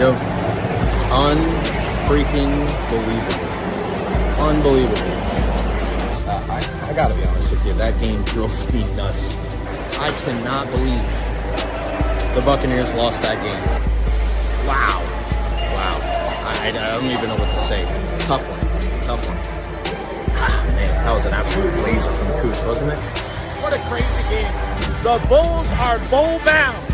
go. Unfreaking believable. Unbelievable. I gotta be honest with you, that game drove me nuts. I cannot believe the Buccaneers lost that game. Wow. I don't even know what to say. Tough one. Man, that was an absolute laser from Cooch, wasn't it? What a crazy game. The Bulls are bowl-bound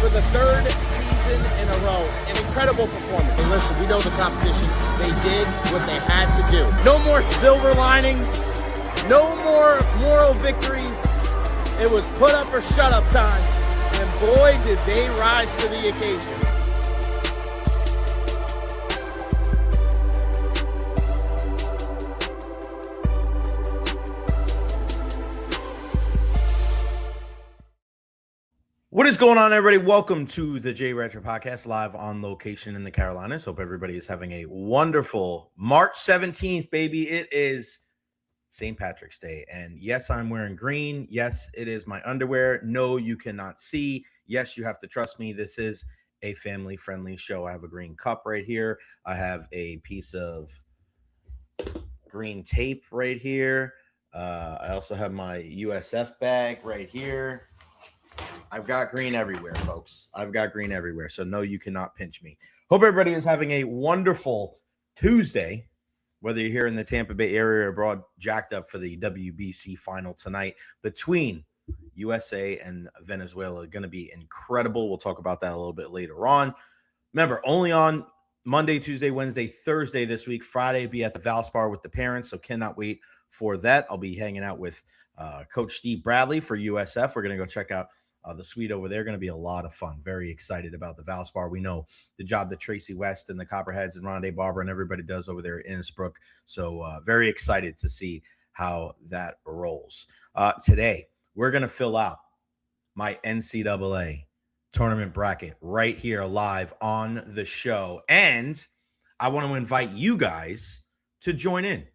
for the third season in a row. An incredible performance. And listen, we know the competition. They did what they had to do. No more silver linings. No more moral victories. It was put up or shut up time. And boy, did they rise to the occasion. What is going on, everybody? Welcome to the Recher podcast, live on location in the Carolinas. Hope everybody is having a wonderful March 17th, baby. It is St. Patrick's Day. And yes, I'm wearing green. Yes, it is my underwear. No, you cannot see. Yes, you have to trust me. This is a family-friendly show. I have a green cup right here. I have a piece of green tape right here. I also have my USF bag right here. I've got green everywhere, folks. I've got green everywhere. So no, you cannot pinch me. Hope everybody is having a wonderful Tuesday, whether you're here in the Tampa Bay area or abroad, jacked up for the WBC final tonight between USA and Venezuela. Going to be incredible. We'll talk about that a little bit later on. Remember, only on Monday, Tuesday, Wednesday, Thursday this week. Friday, be at the Valspar with the parents, so cannot wait for that. I'll be hanging out with Coach Steve Bradley for USF. We're going to go check out the suite over there. Going to be a lot of fun. Very excited about the Valspar. We know the job that Tracy West and the Copperheads and Rondé Barber and everybody does over there in Innisbrook. So very excited to see how that rolls. Today, we're going to fill out my NCAA tournament bracket right here live on the show. And I want to invite you guys to join in.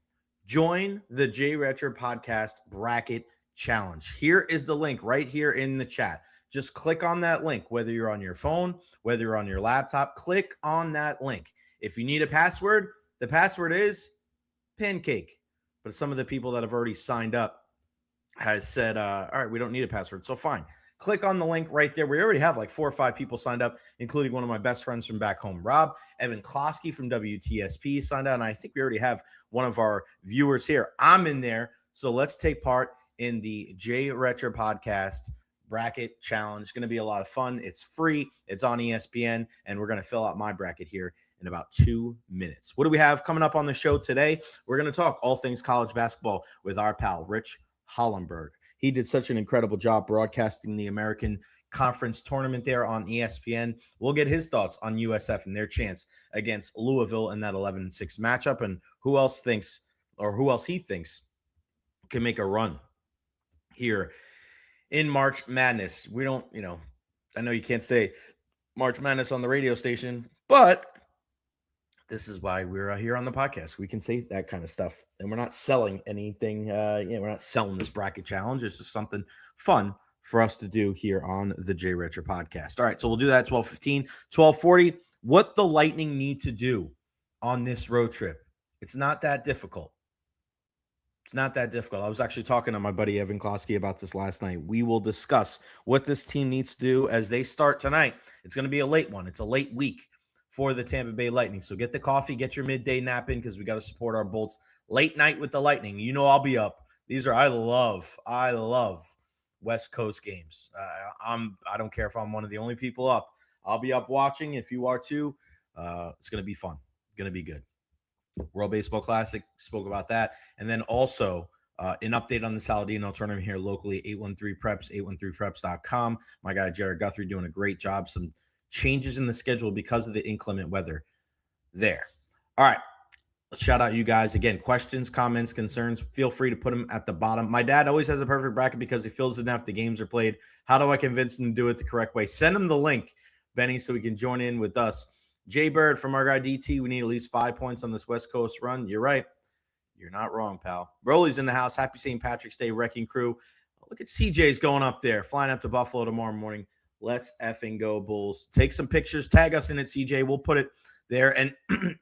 Join the Recher podcast bracket challenge. Here is the link right here in the chat. Just click on that link, whether you're on your phone, whether you're on your laptop, click on that link. If you need a password, the password is pancake. But some of the people that have already signed up has said, all right, we don't need a password. So fine. Click on the link right there. We already have like 4 or 5 people signed up, including one of my best friends from back home, Rob. Evan Klosky from WTSP signed out. And I think we already have one of our viewers here. I'm in there. So let's take part in the Recher podcast bracket challenge. Going to be a lot of fun. It's free. It's on ESPN, and we're going to fill out my bracket here in about 2 minutes. What do we have coming up on the show today? We're going to talk all things college basketball with our pal, Rich Hollenberg. He did such an incredible job broadcasting the American Conference tournament there on ESPN. We'll get his thoughts on USF and their chance against Louisville in that 11-6 matchup, and who else he thinks can make a run here in March Madness. We don't, I know you can't say March Madness on the radio station, but this is why we're here on the podcast. We can say that kind of stuff, and we're not selling anything. We're not selling this bracket challenge. It's just something fun for us to do here on the Recher podcast. All right, so we'll do that at 12:15, 12:40. What the Lightning need to do on this road trip. It's not that difficult. It's not that difficult. I was actually talking to my buddy Evan Klosky about this last night. We will discuss what this team needs to do as they start tonight. It's going to be a late one. It's a late week for the Tampa Bay Lightning. So get the coffee, get your midday nap in, because we got to support our Bolts. Late night with the Lightning. I'll be up. I love West Coast games. I don't care if I'm one of the only people up. I'll be up watching. If you are too, it's going to be fun. It's going to be good. World Baseball Classic, spoke about that. And then also an update on the Saladino tournament here locally, 813-PREPS, 813preps.com. My guy Jared Guthrie doing a great job. Some changes in the schedule because of the inclement weather there. All right. Let's shout out you guys. Again, questions, comments, concerns, feel free to put them at the bottom. My dad always has a perfect bracket because he fills it after the games are played. How do I convince him to do it the correct way? Send him the link, Benny, so he can join in with us. Jay Bird from our guy DT, we need at least 5 points on this West Coast run. You're right. You're not wrong, pal. Broly's in the house. Happy St. Patrick's Day, Wrecking Crew. Look at CJ's going up there, flying up to Buffalo tomorrow morning. Let's effing go, Bulls. Take some pictures. Tag us in it, CJ. We'll put it there. And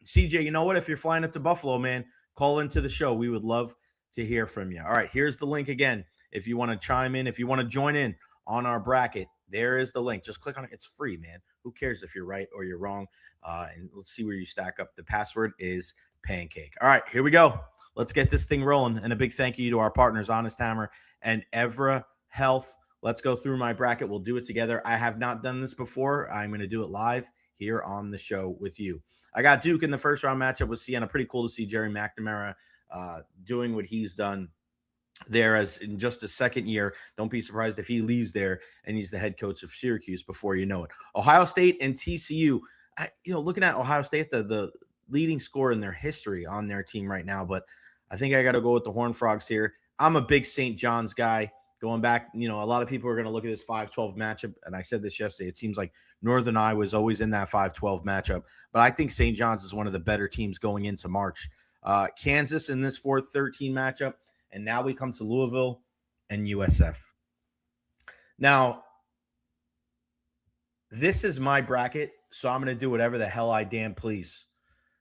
CJ, you know what? If you're flying up to Buffalo, man, call into the show. We would love to hear from you. All right, here's the link again. If you want to chime in, if you want to join in on our bracket, there is the link. Just click on it. It's free, man. Who cares if you're right or you're wrong? And let's see where you stack up. The password is pancake. All right, here we go. Let's get this thing rolling. And a big thank you to our partners, Honest Hammer and Evra Health. Let's go through my bracket. We'll do it together. I have not done this before. I'm going to do it live here on the show with you. I got Duke in the first round matchup with Siena. Pretty cool to see Jerry McNamara doing what he's done there as in just a second year. Don't be surprised if he leaves there and he's the head coach of Syracuse before you know it. Ohio State and TCU. Looking at Ohio State, the leading scorer in their history on their team right now, but I think I got to go with the Horned Frogs here. I'm a big St. John's guy. Going back, a lot of people are going to look at this 5-12 matchup, and I said this yesterday. It seems like Northern Iowa is always in that 5-12 matchup, but I think St. John's is one of the better teams going into March. Kansas in this 4-13 matchup, and now we come to Louisville and USF. Now, this is my bracket, so I'm going to do whatever the hell I damn please.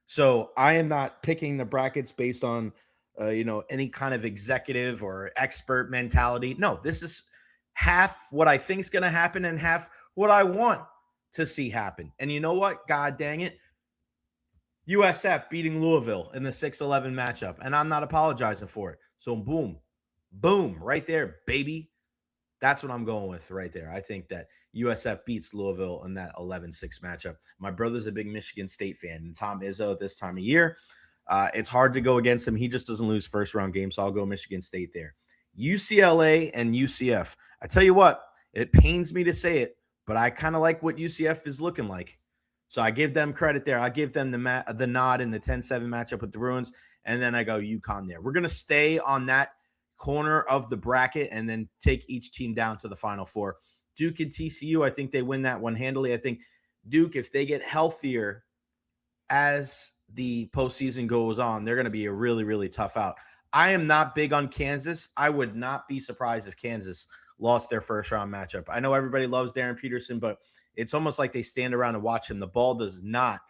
So I am not picking the brackets based on any kind of executive or expert mentality. No, this is half what I think is going to happen and half what I want to see happen. And you know what? God dang it. USF beating Louisville in the 6-11 matchup. And I'm not apologizing for it. So boom, right there, baby. That's what I'm going with right there. I think that USF beats Louisville in that 11-6 matchup. My brother's a big Michigan State fan, and Tom Izzo at this time of year. It's hard to go against him. He just doesn't lose first-round games, so I'll go Michigan State there. UCLA and UCF. I tell you what, it pains me to say it, but I kind of like what UCF is looking like. So I give them credit there. I give them the nod in the 10-7 matchup with the Bruins, and then I go UConn there. We're going to stay on that corner of the bracket and then take each team down to the Final Four. Duke and TCU, I think they win that one handily. I think Duke, if they get healthier as the postseason goes on, they're going to be a really, really tough out. I am not big on Kansas. I would not be surprised if Kansas lost their first round matchup. I know everybody loves Darren Peterson, but it's almost like they stand around and watch him. The ball does not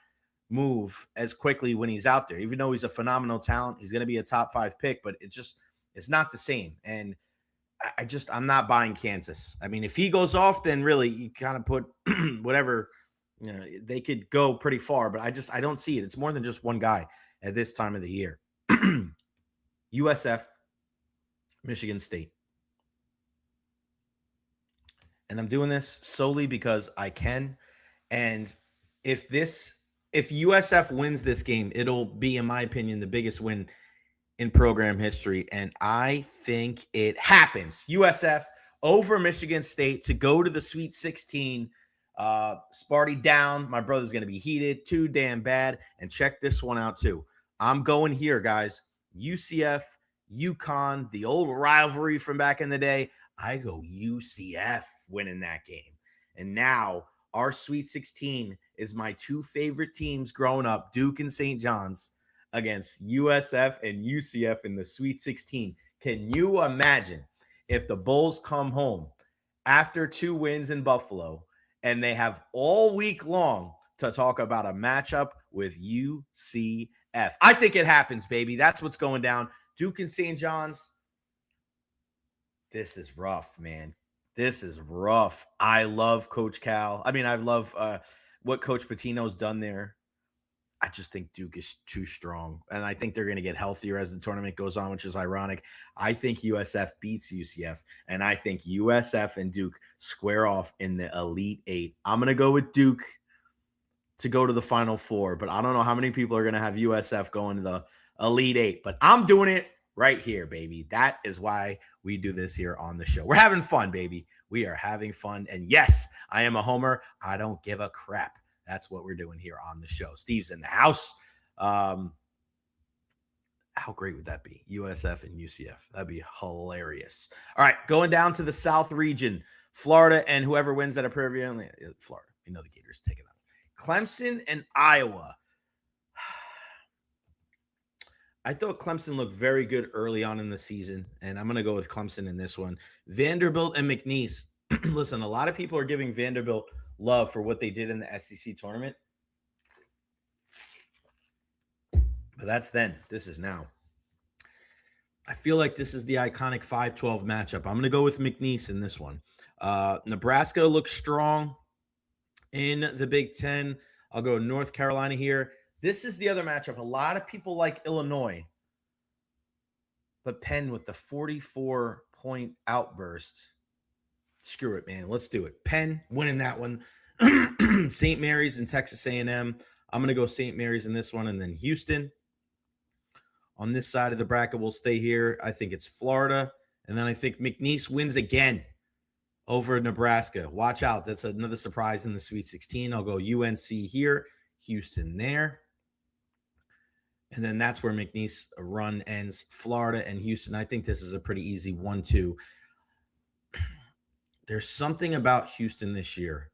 move as quickly when he's out there. Even though he's a phenomenal talent, he's going to be a top 5 pick, but it's not the same. And I'm not buying Kansas. I mean, if he goes off, then really you kind of put whatever, they could go pretty far, but I don't see it. It's more than just one guy at this time of the year. USF, Michigan State. And I'm doing this solely because I can. And if USF wins this game, it'll be, in my opinion, the biggest win in program history. And I think it happens. USF over Michigan State to go to the Sweet 16. Sparty down. My brother's going to be heated. Too damn bad. And check this one out too. I'm going here, guys. UCF, UConn, the old rivalry from back in the day. I go UCF winning that game. And now our Sweet 16 is my two favorite teams growing up, Duke and St. John's, against USF and UCF in the Sweet 16. Can you imagine if the Bulls come home after 2 wins in Buffalo and they have all week long to talk about a matchup with UCF? I think it happens, baby. That's what's going down. Duke and St. John's. This is rough, man. This is rough. I love Coach Cal. I mean, I love what Coach Pitino's done there. I just think Duke is too strong, and I think they're going to get healthier as the tournament goes on, which is ironic. I think USF beats UCF, and I think USF and Duke square off in the Elite 8. I'm going to go with Duke to go to the Final Four, but I don't know how many people are going to have USF going to the Elite 8, but I'm doing it right here, baby. That is why we do this here on the show. We're having fun, baby. We are having fun, and yes, I am a homer. I don't give a crap. That's what we're doing here on the show. Steve's in the house. How great would that be? USF and UCF. That'd be hilarious. All right, going down to the South region. Florida and whoever wins that Florida. You know the Gators take it out. Clemson and Iowa. I thought Clemson looked very good early on in the season, and I'm going to go with Clemson in this one. Vanderbilt and McNeese. Listen, a lot of people are giving Vanderbilt love for what they did in the SEC tournament. But that's then. This is now. I feel like this is the iconic 5-12 matchup. I'm going to go with McNeese in this one. Nebraska looks strong in the Big Ten. I'll go North Carolina here. This is the other matchup. A lot of people like Illinois. But Penn with the 44-point outburst. Screw it, man. Let's do it. Penn winning that one. St. Mary's and Texas A&M. I'm going to go St. Mary's in this one, and then Houston. On this side of the bracket, we'll stay here. I think it's Florida. And then I think McNeese wins again over Nebraska. Watch out. That's another surprise in the Sweet 16. I'll go UNC here, Houston there. And then that's where McNeese run ends, Florida and Houston. I think this is a pretty easy 1-2. There's something about Houston this year.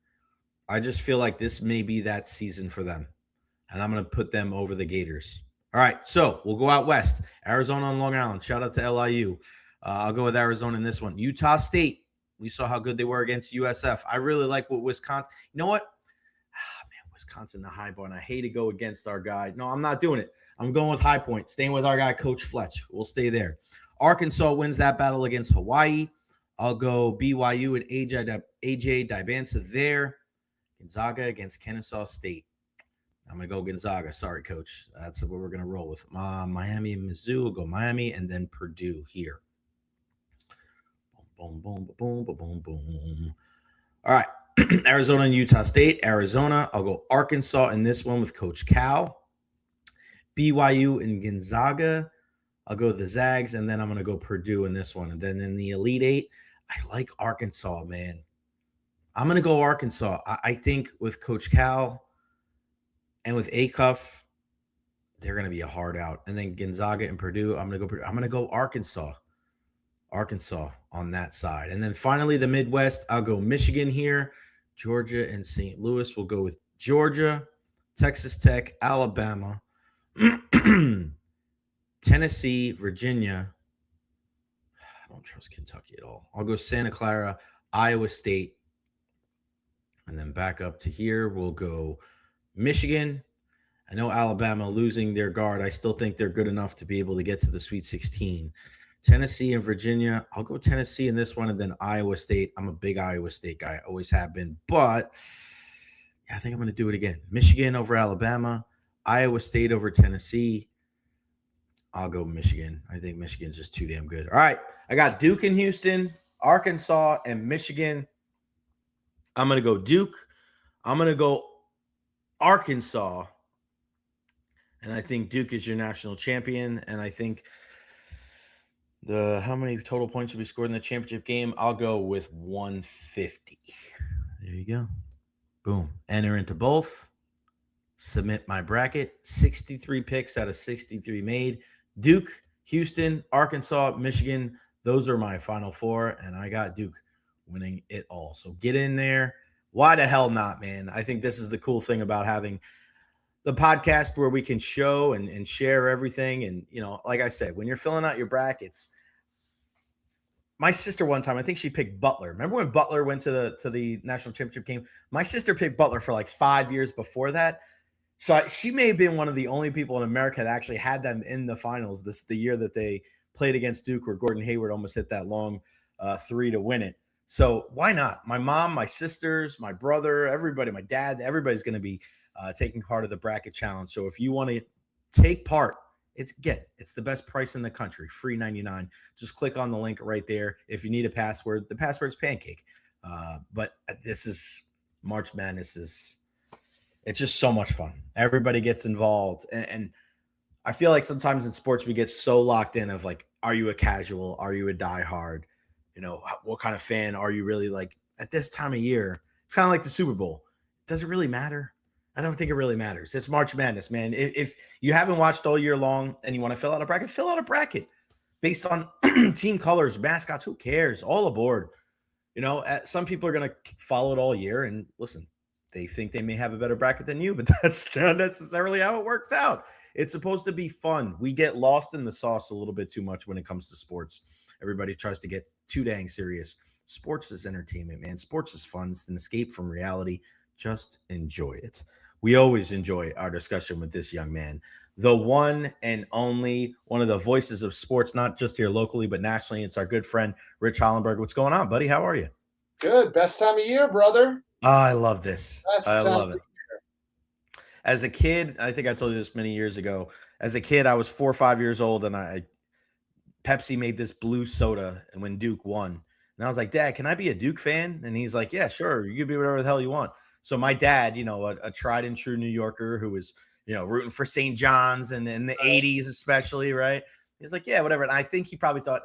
I just feel like this may be that season for them. And I'm going to put them over the Gators. All right, so we'll go out west. Arizona and Long Island. Shout out to LIU. I'll go with Arizona in this one. Utah State. We saw how good they were against USF. I really like what Wisconsin. You know what? Man, Wisconsin, the high bar, and I hate to go against our guy. No, I'm not doing it. I'm going with High Point, staying with our guy, Coach Fletch. We'll stay there. Arkansas wins that battle against Hawaii. I'll go BYU and AJ Dibansa there. Gonzaga against Kennesaw State. I'm going to go Gonzaga. Sorry, Coach. That's what we're going to roll with. Miami and Mizzou. We'll go Miami and then Purdue here. Boom, boom, boom, boom, boom, boom. All right. Arizona and Utah State. Arizona. I'll go Arkansas in this one with Coach Cal. BYU and Gonzaga. I'll go the Zags, and then I'm going to go Purdue in this one. And then in the Elite Eight, I like Arkansas, man. I'm going to go Arkansas. I think with Coach Cal and with Acuff, they're going to be a hard out. And then Gonzaga and Purdue, I'm going to go Arkansas. Arkansas on that side. And then finally, the Midwest, I'll go Michigan here. Georgia and St. Louis. We'll go with Georgia, Texas Tech, Alabama, Tennessee, Virginia. I don't trust Kentucky at all. I'll go Santa Clara, Iowa State. And then back up to here, we'll go Michigan. I know Alabama losing their guard. I still think they're good enough to be able to get to the Sweet 16. Tennessee and Virginia. I'll go Tennessee in this one, and then Iowa State. I'm a big Iowa State guy. Always have been. But yeah, I think I'm going to do it again. Michigan over Alabama. Iowa State over Tennessee. I'll go Michigan. I think Michigan's just too damn good. All right. I got Duke and Houston, Arkansas, and Michigan. I'm going to go Duke. I'm going to go Arkansas. And I think Duke is your national champion. And I think how many total points should be scored in the championship game? I'll go with 150. There you go. Boom. Enter into both. Submit my bracket. 63 picks out of 63 made. Duke, Houston, Arkansas, Michigan. Those are my final four. And I got Duke winning it all. So get in there. Why the hell not, man? I think this is the cool thing about having the podcast where we can show and share everything. And, you know, like I said, when you're filling out your brackets, my sister one time, I think she picked Butler. Remember when Butler went to the national championship game? My sister picked Butler for like 5 years before that. So she may have been one of the only people in America that actually had them in the finals the year that they played against Duke, where Gordon Hayward almost hit that long three to win it. So why not? My mom, my sisters, my brother, everybody, my dad, everybody's going to be taking part of the bracket challenge. So if you want to take part, it's the best price in the country, free 99. Just click on the link right there. If you need a password, the password's Pancake. But this is March Madness it's just so much fun. Everybody gets involved. And I feel like sometimes in sports, we get so locked in of like, are you a casual? Are you a diehard? You know, what kind of fan are you really? Like at this time of year? It's kind of like the Super Bowl. Does it really matter? I don't think it really matters. It's March Madness, man. If you haven't watched all year long and you want to fill out a bracket based on team colors, mascots, who cares? All aboard. You know, some people are going to follow it all year. And listen, they think they may have a better bracket than you, but that's not necessarily how it works out. It's supposed to be fun. We get lost in the sauce a little bit too much when it comes to sports. Everybody tries to get too dang serious. Sports is entertainment, man. Sports is fun. It's an escape from reality. Just enjoy it. We always enjoy our discussion with this young man, the one and only one of the voices of sports, not just here locally, but nationally. It's our good friend, Rich Hollenberg. What's going on, buddy? How are you? Good. Best time of year, brother. Oh, I love this. Best I time love of it. As a kid, I think I told you this many years ago. As a kid, I was 4 or 5 years old, and Pepsi made this blue soda, and when Duke won, and I was like, Dad, can I be a Duke fan? And he's like, Yeah, sure, you can be whatever the hell you want. So my dad, a tried and true New Yorker who was, rooting for St. John's and in the '80s, especially, right? He was like, Yeah, whatever. And I think he probably thought,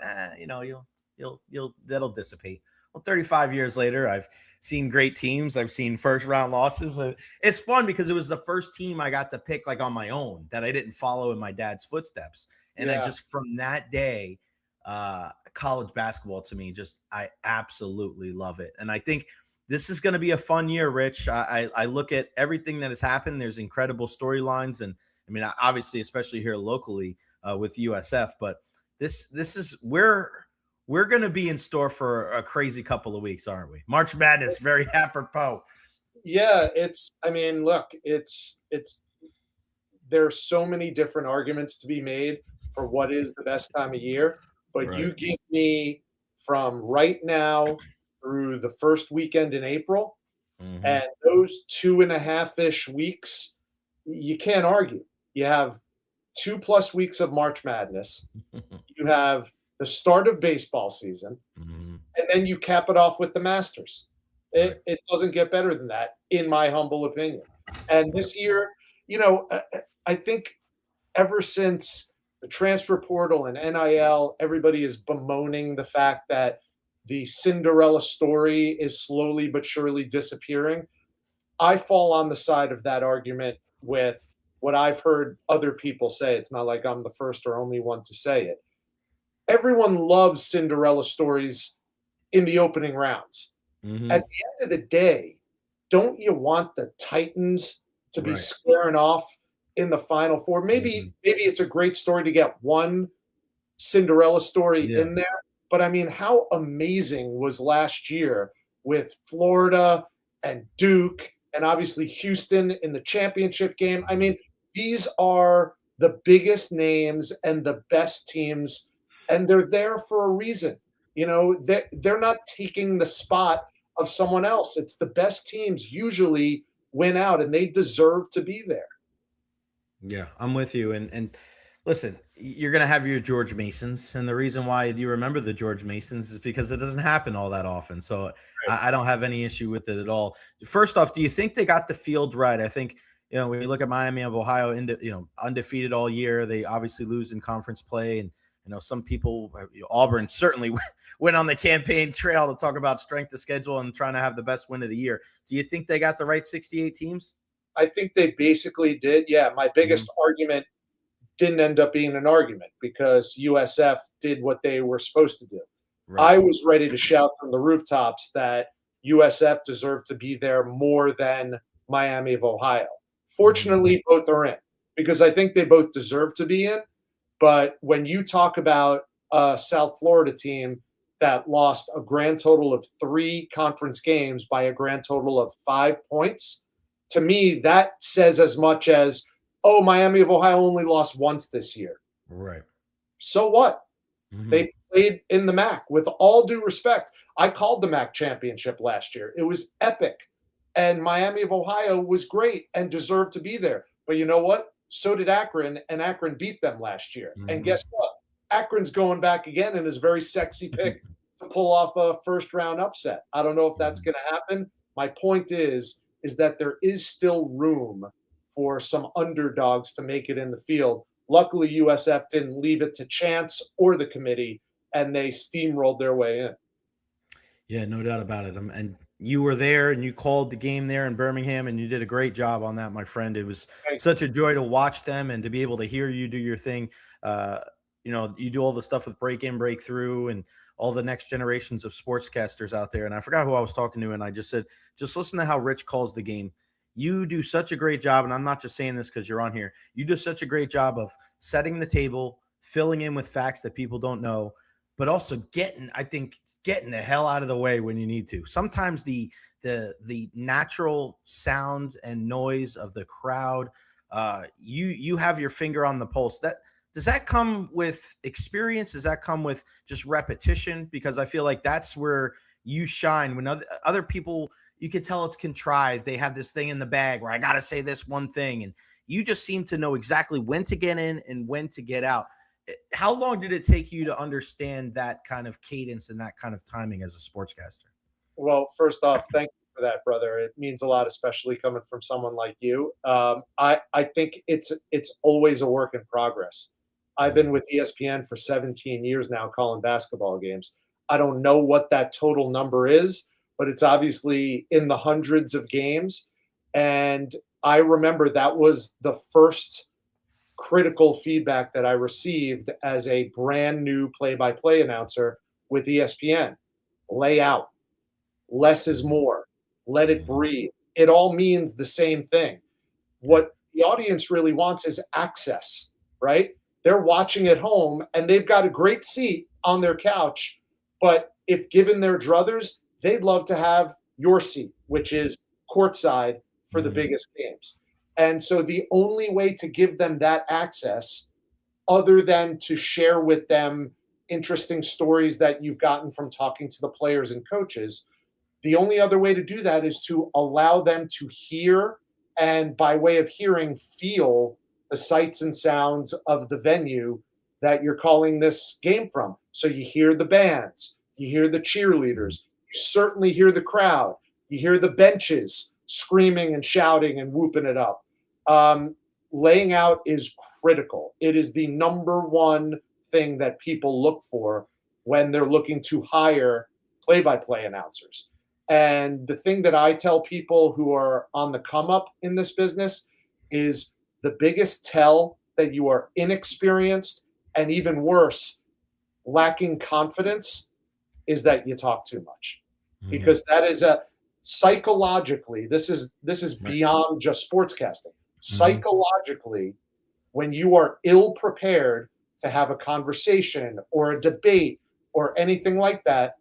you'll that'll dissipate. Well, 35 years later, I've seen great teams. I've seen first round losses. It's fun because it was the first team I got to pick like on my own that I didn't follow in my dad's footsteps. And then just from that day, college basketball to me, I absolutely love it. And I think this is going to be a fun year, Rich. I look at everything that has happened. There's incredible storylines. And I mean, obviously, especially here locally with USF, but this is we're going to be in store for a crazy couple of weeks, aren't we? March Madness, very apropos. Yeah, look, there's so many different arguments to be made for what is the best time of year, but Right. You give me from right now through the first weekend in April, and those 2.5-ish weeks, you can't argue. You have 2+ weeks of March Madness. You have the start of baseball season, and then you cap it off with the Masters. It doesn't get better than that, in my humble opinion. And this year, I think ever since the transfer portal and NIL, everybody is bemoaning the fact that the Cinderella story is slowly but surely disappearing. I fall on the side of that argument with what I've heard other people say. It's not like I'm the first or only one to say it. Everyone loves Cinderella stories in the opening rounds. At the end of the day, don't you want the Titans to be squaring off in the Final Four? Maybe it's a great story to get one Cinderella story in there. But I mean, how amazing was last year with Florida and Duke and obviously Houston in the championship game? I mean, these are the biggest names and the best teams, and they're there for a reason. They're not taking the spot of someone else. It's the best teams usually win out, and they deserve to be there. Yeah, I'm with you. And listen, you're going to have your George Masons. And the reason why you remember the George Masons is because it doesn't happen all that often. So I don't have any issue with it at all. First off, do you think they got the field right? I think, when you look at Miami of Ohio, undefeated all year, they obviously lose in conference play. And, some people, Auburn certainly went on the campaign trail to talk about strength of schedule and trying to have the best win of the year. Do you think they got the right 68 teams? I think they basically did. Yeah, my biggest argument didn't end up being an argument because USF did what they were supposed to do. Right. I was ready to shout from the rooftops that USF deserved to be there more than Miami of Ohio. Fortunately, both are in because I think they both deserve to be in. But when you talk about a South Florida team that lost a grand total of 3 conference games by a grand total of 5 points, to me, that says as much as, oh, Miami of Ohio only lost once this year. Right. So what? They played in the MAC. With all due respect, I called the MAC championship last year. It was epic. And Miami of Ohio was great and deserved to be there. But you know what? So did Akron, and Akron beat them last year. And guess what? Akron's going back again in his very sexy pick to pull off a first-round upset. I don't know if that's going to happen. My point is that there is still room for some underdogs to make it in the field. Luckily, USF didn't leave it to chance or the committee, and they steamrolled their way in. Yeah, no doubt about it. And you were there, and you called the game there in Birmingham, and you did a great job on that, my friend. It was such a joy to watch them and to be able to hear you do your thing. You do all the stuff with break in, break through, and all the next generations of sportscasters out there. And I forgot who I was talking to, and I just said, just listen to how Rich calls the game. You do such a great job, and I'm not just saying this because you're on here. You do such a great job of setting the table, filling in with facts that people don't know, but also getting the hell out of the way when you need to. Sometimes the natural sound and noise of the crowd, you have your finger on the pulse. Does that come with experience? Does that come with just repetition? Because I feel like that's where you shine. When other people, you can tell it's contrived. They have this thing in the bag where I got to say this one thing, and you just seem to know exactly when to get in and when to get out. How long did it take you to understand that kind of cadence and that kind of timing as a sportscaster? Well, first off, thank you for that, brother. It means a lot, especially coming from someone like you. I think it's always a work in progress. I've been with ESPN for 17 years now, calling basketball games. I don't know what that total number is, but it's obviously in the hundreds of games. And I remember that was the first critical feedback that I received as a brand new play-by-play announcer with ESPN. Lay out. Less is more. Let it breathe. It all means the same thing. What the audience really wants is access, right? They're watching at home and they've got a great seat on their couch, but if given their druthers, they'd love to have your seat, which is courtside for the biggest games. And so the only way to give them that access, other than to share with them interesting stories that you've gotten from talking to the players and coaches, the only other way to do that is to allow them to hear and, by way of hearing, feel the sights and sounds of the venue that you're calling this game from. So you hear the bands, you hear the cheerleaders, you certainly hear the crowd, you hear the benches screaming and shouting and whooping it up. Laying out is critical. It is the number one thing that people look for when they're looking to hire play-by-play announcers. And the thing that I tell people who are on the come up in this business is the biggest tell that you are inexperienced and, even worse, lacking confidence is that you talk too much. Because that is psychologically, this is beyond just sportscasting. Psychologically, when you are ill prepared to have a conversation or a debate or anything like that,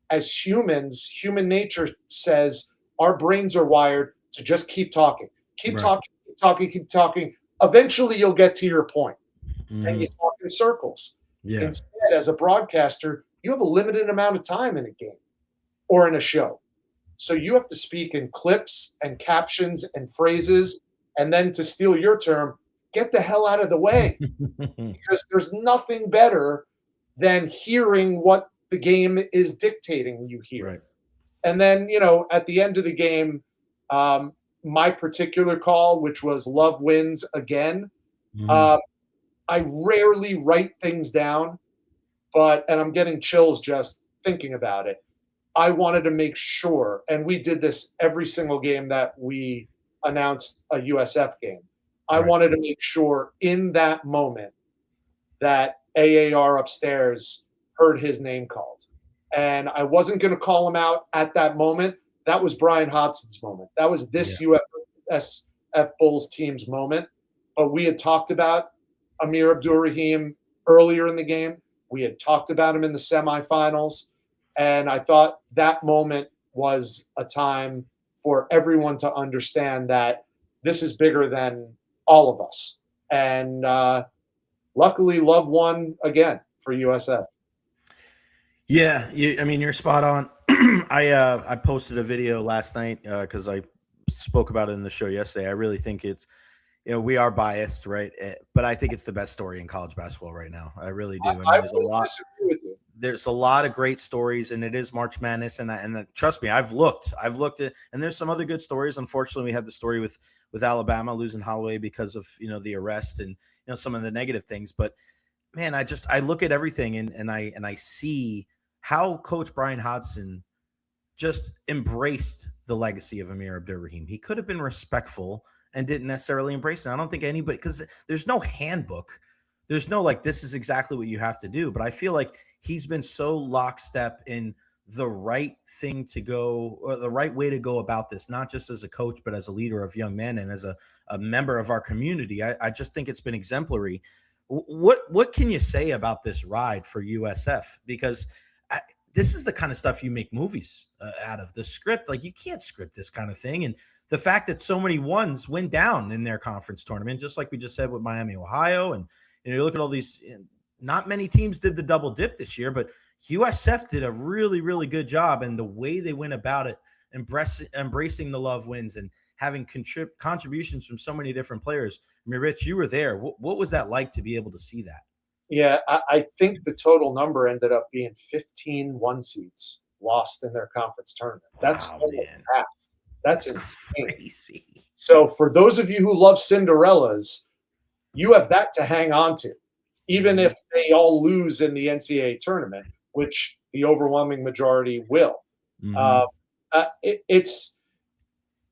as humans, human nature says our brains are wired to just keep talking. Keep talking. Eventually you'll get to your point. And you talk in circles. Instead, as a broadcaster, you have a limited amount of time in a game or in a show. So you have to speak in clips and captions and phrases. And then, to steal your term, get the hell out of the way. Because there's nothing better than hearing what the game is dictating you hear. Right. And then, at the end of the game, my particular call, which was love wins again, I rarely write things down, and I'm getting chills just thinking about it. I wanted to make sure, and we did this every single game that we announced a USF game. I wanted to make sure in that moment that AAR upstairs heard his name called. And I wasn't going to call him out at that moment. That was Brian Hodson's moment. That was this USF Bulls team's moment. But we had talked about Amir Abdur-Rahim earlier in the game. We had talked about him in the semifinals. And I thought that moment was a time for everyone to understand that this is bigger than all of us. And luckily, love won again for USF. Yeah, you're spot on. I posted a video last night because I spoke about it in the show yesterday. I really think it's, we are biased, right? But I think it's the best story in college basketball right now. I really do. There's a lot of great stories, and it is March Madness. And trust me, I've looked at, and there's some other good stories. Unfortunately, we had the story with Alabama losing Holloway because of, the arrest and, some of the negative things. But man, I look at everything and I see how Coach Brian Hodson just embraced the legacy of Amir Abdur-Rahim. He could have been respectful and didn't necessarily embrace it. I don't think anybody, because there's no handbook. There's no this is exactly what you have to do. But I feel like he's been so lockstep in the right thing to go, or the right way to go about this, not just as a coach, but as a leader of young men and as a member of our community. I just think it's been exemplary. What can you say about this ride for USF? Because this is the kind of stuff you make movies out of. The script, like you can't script this kind of thing. And the fact that so many ones went down in their conference tournament, just like we just said with Miami, Ohio, and you look at all these. Not many teams did the double dip this year, but USF did a really, really good job. And the way they went about it, embracing the love wins and having contributions from so many different players. I mean, Rich, you were there. What was that like to be able to see that? Yeah, I think the total number ended up being 15 one seeds lost in their conference tournament. That's almost half. That's insane. Crazy. So for those of you who love Cinderellas, you have that to hang on to, even if they all lose in the NCAA tournament, which the overwhelming majority will.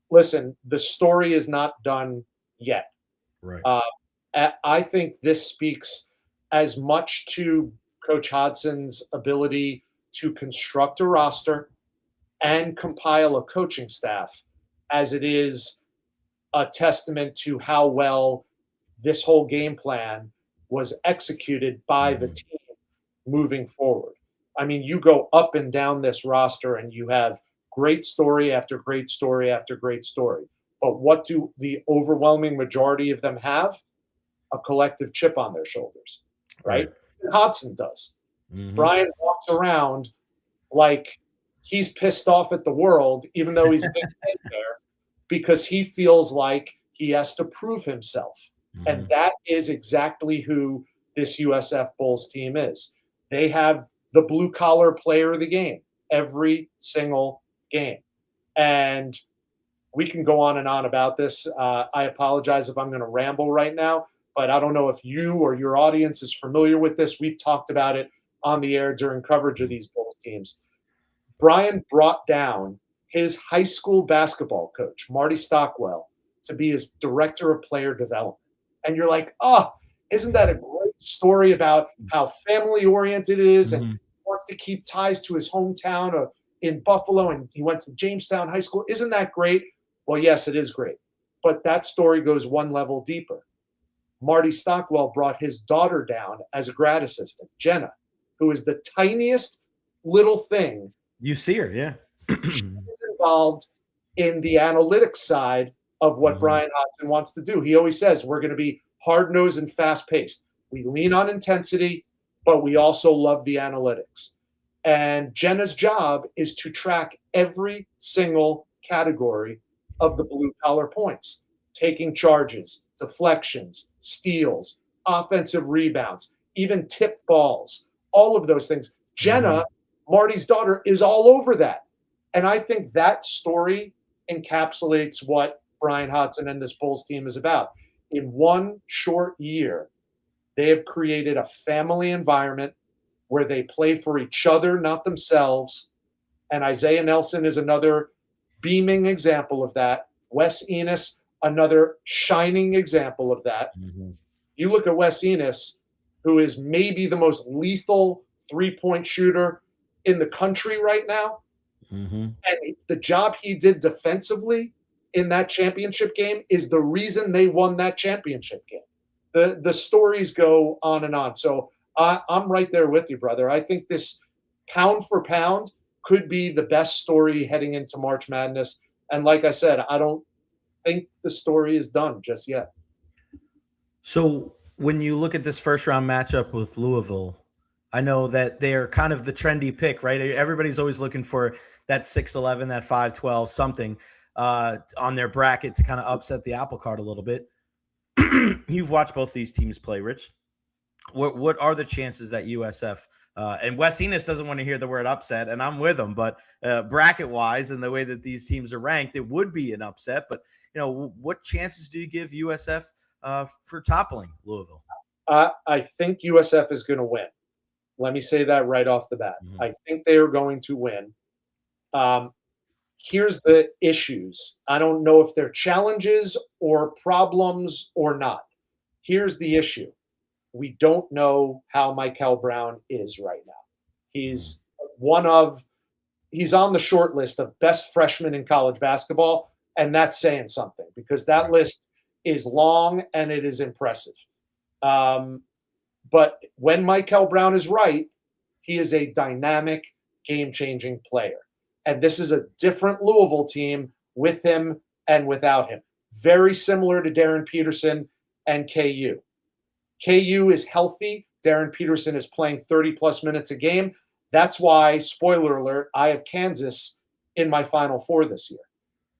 Listen, the story is not done yet. Right. I think this speaks as much to Coach Hodgson's ability to construct a roster and compile a coaching staff as it is a testament to how well this whole game plan was executed by the team moving forward. I mean, you go up and down this roster and you have great story after great story after great story. But what do the overwhelming majority of them have? A collective chip on their shoulders, right? Hodgson does. Brian walks around like he's pissed off at the world, even though he's been there, because he feels like he has to prove himself. And that is exactly who this USF Bulls team is. They have the blue-collar player of the game every single game. And we can go on and on about this. I apologize if I'm going to ramble right now, but I don't know if you or your audience is familiar with this. We've talked about it on the air during coverage of these Bulls teams. Brian brought down his high school basketball coach, Marty Stockwell, to be his director of player development. And you're like, oh, isn't that a great story about how family-oriented it is and wants to keep ties to his hometown in Buffalo, and he went to Jamestown High School. Isn't that great? Well, yes, it is great. But that story goes one level deeper. Marty Stockwell brought his daughter down as a grad assistant, Jenna, who is the tiniest little thing. You see her, yeah. She's involved in the analytics side of what Brian Hodgson wants to do. He always says, we're going to be hard-nosed and fast-paced. We lean on intensity, but we also love the analytics. And Jenna's job is to track every single category of the blue-collar points, taking charges, deflections, steals, offensive rebounds, even tip balls, all of those things. Jenna, Marty's daughter, is all over that. And I think that story encapsulates what Brian Hodgson and this Bulls team is about. In one short year, they have created a family environment where they play for each other, not themselves. And Isaiah Nelson is another beaming example of that. Wes Enos, another shining example of that. You look at Wes Enos, who is maybe the most lethal three-point shooter in the country right now. And the job he did defensively in that championship game is the reason they won that championship game. The stories go on and on. So I'm right there with you, brother. I think this pound for pound could be the best story heading into March Madness. And like I said, I don't think the story is done just yet. So when you look at this first round matchup with Louisville, I know that they're kind of the trendy pick, right? Everybody's always looking for that 6'11", that 5'12", something on their bracket to kind of upset the apple cart a little bit. You've watched both these teams play, Rich. What are the chances that USF and Wes Enos doesn't want to hear the word upset, and I'm with him, but bracket-wise and the way that these teams are ranked, it would be an upset. But, what chances do you give USF for toppling Louisville? I think USF is going to win. Let me say that right off the bat. I think they are going to win. Here's the issues. I don't know if they're challenges or problems or not. Here's the issue. We don't know how Michael Brown is right now. He's on the short list of best freshmen in college basketball, and that's saying something because that list is long and it is impressive. But when Michael Brown is right, he is a dynamic, game-changing player. And this is a different Louisville team with him and without him. Very similar to Darren Peterson and KU. KU is healthy. Darren Peterson is playing 30-plus minutes a game. That's why, spoiler alert, I have Kansas in my Final Four this year.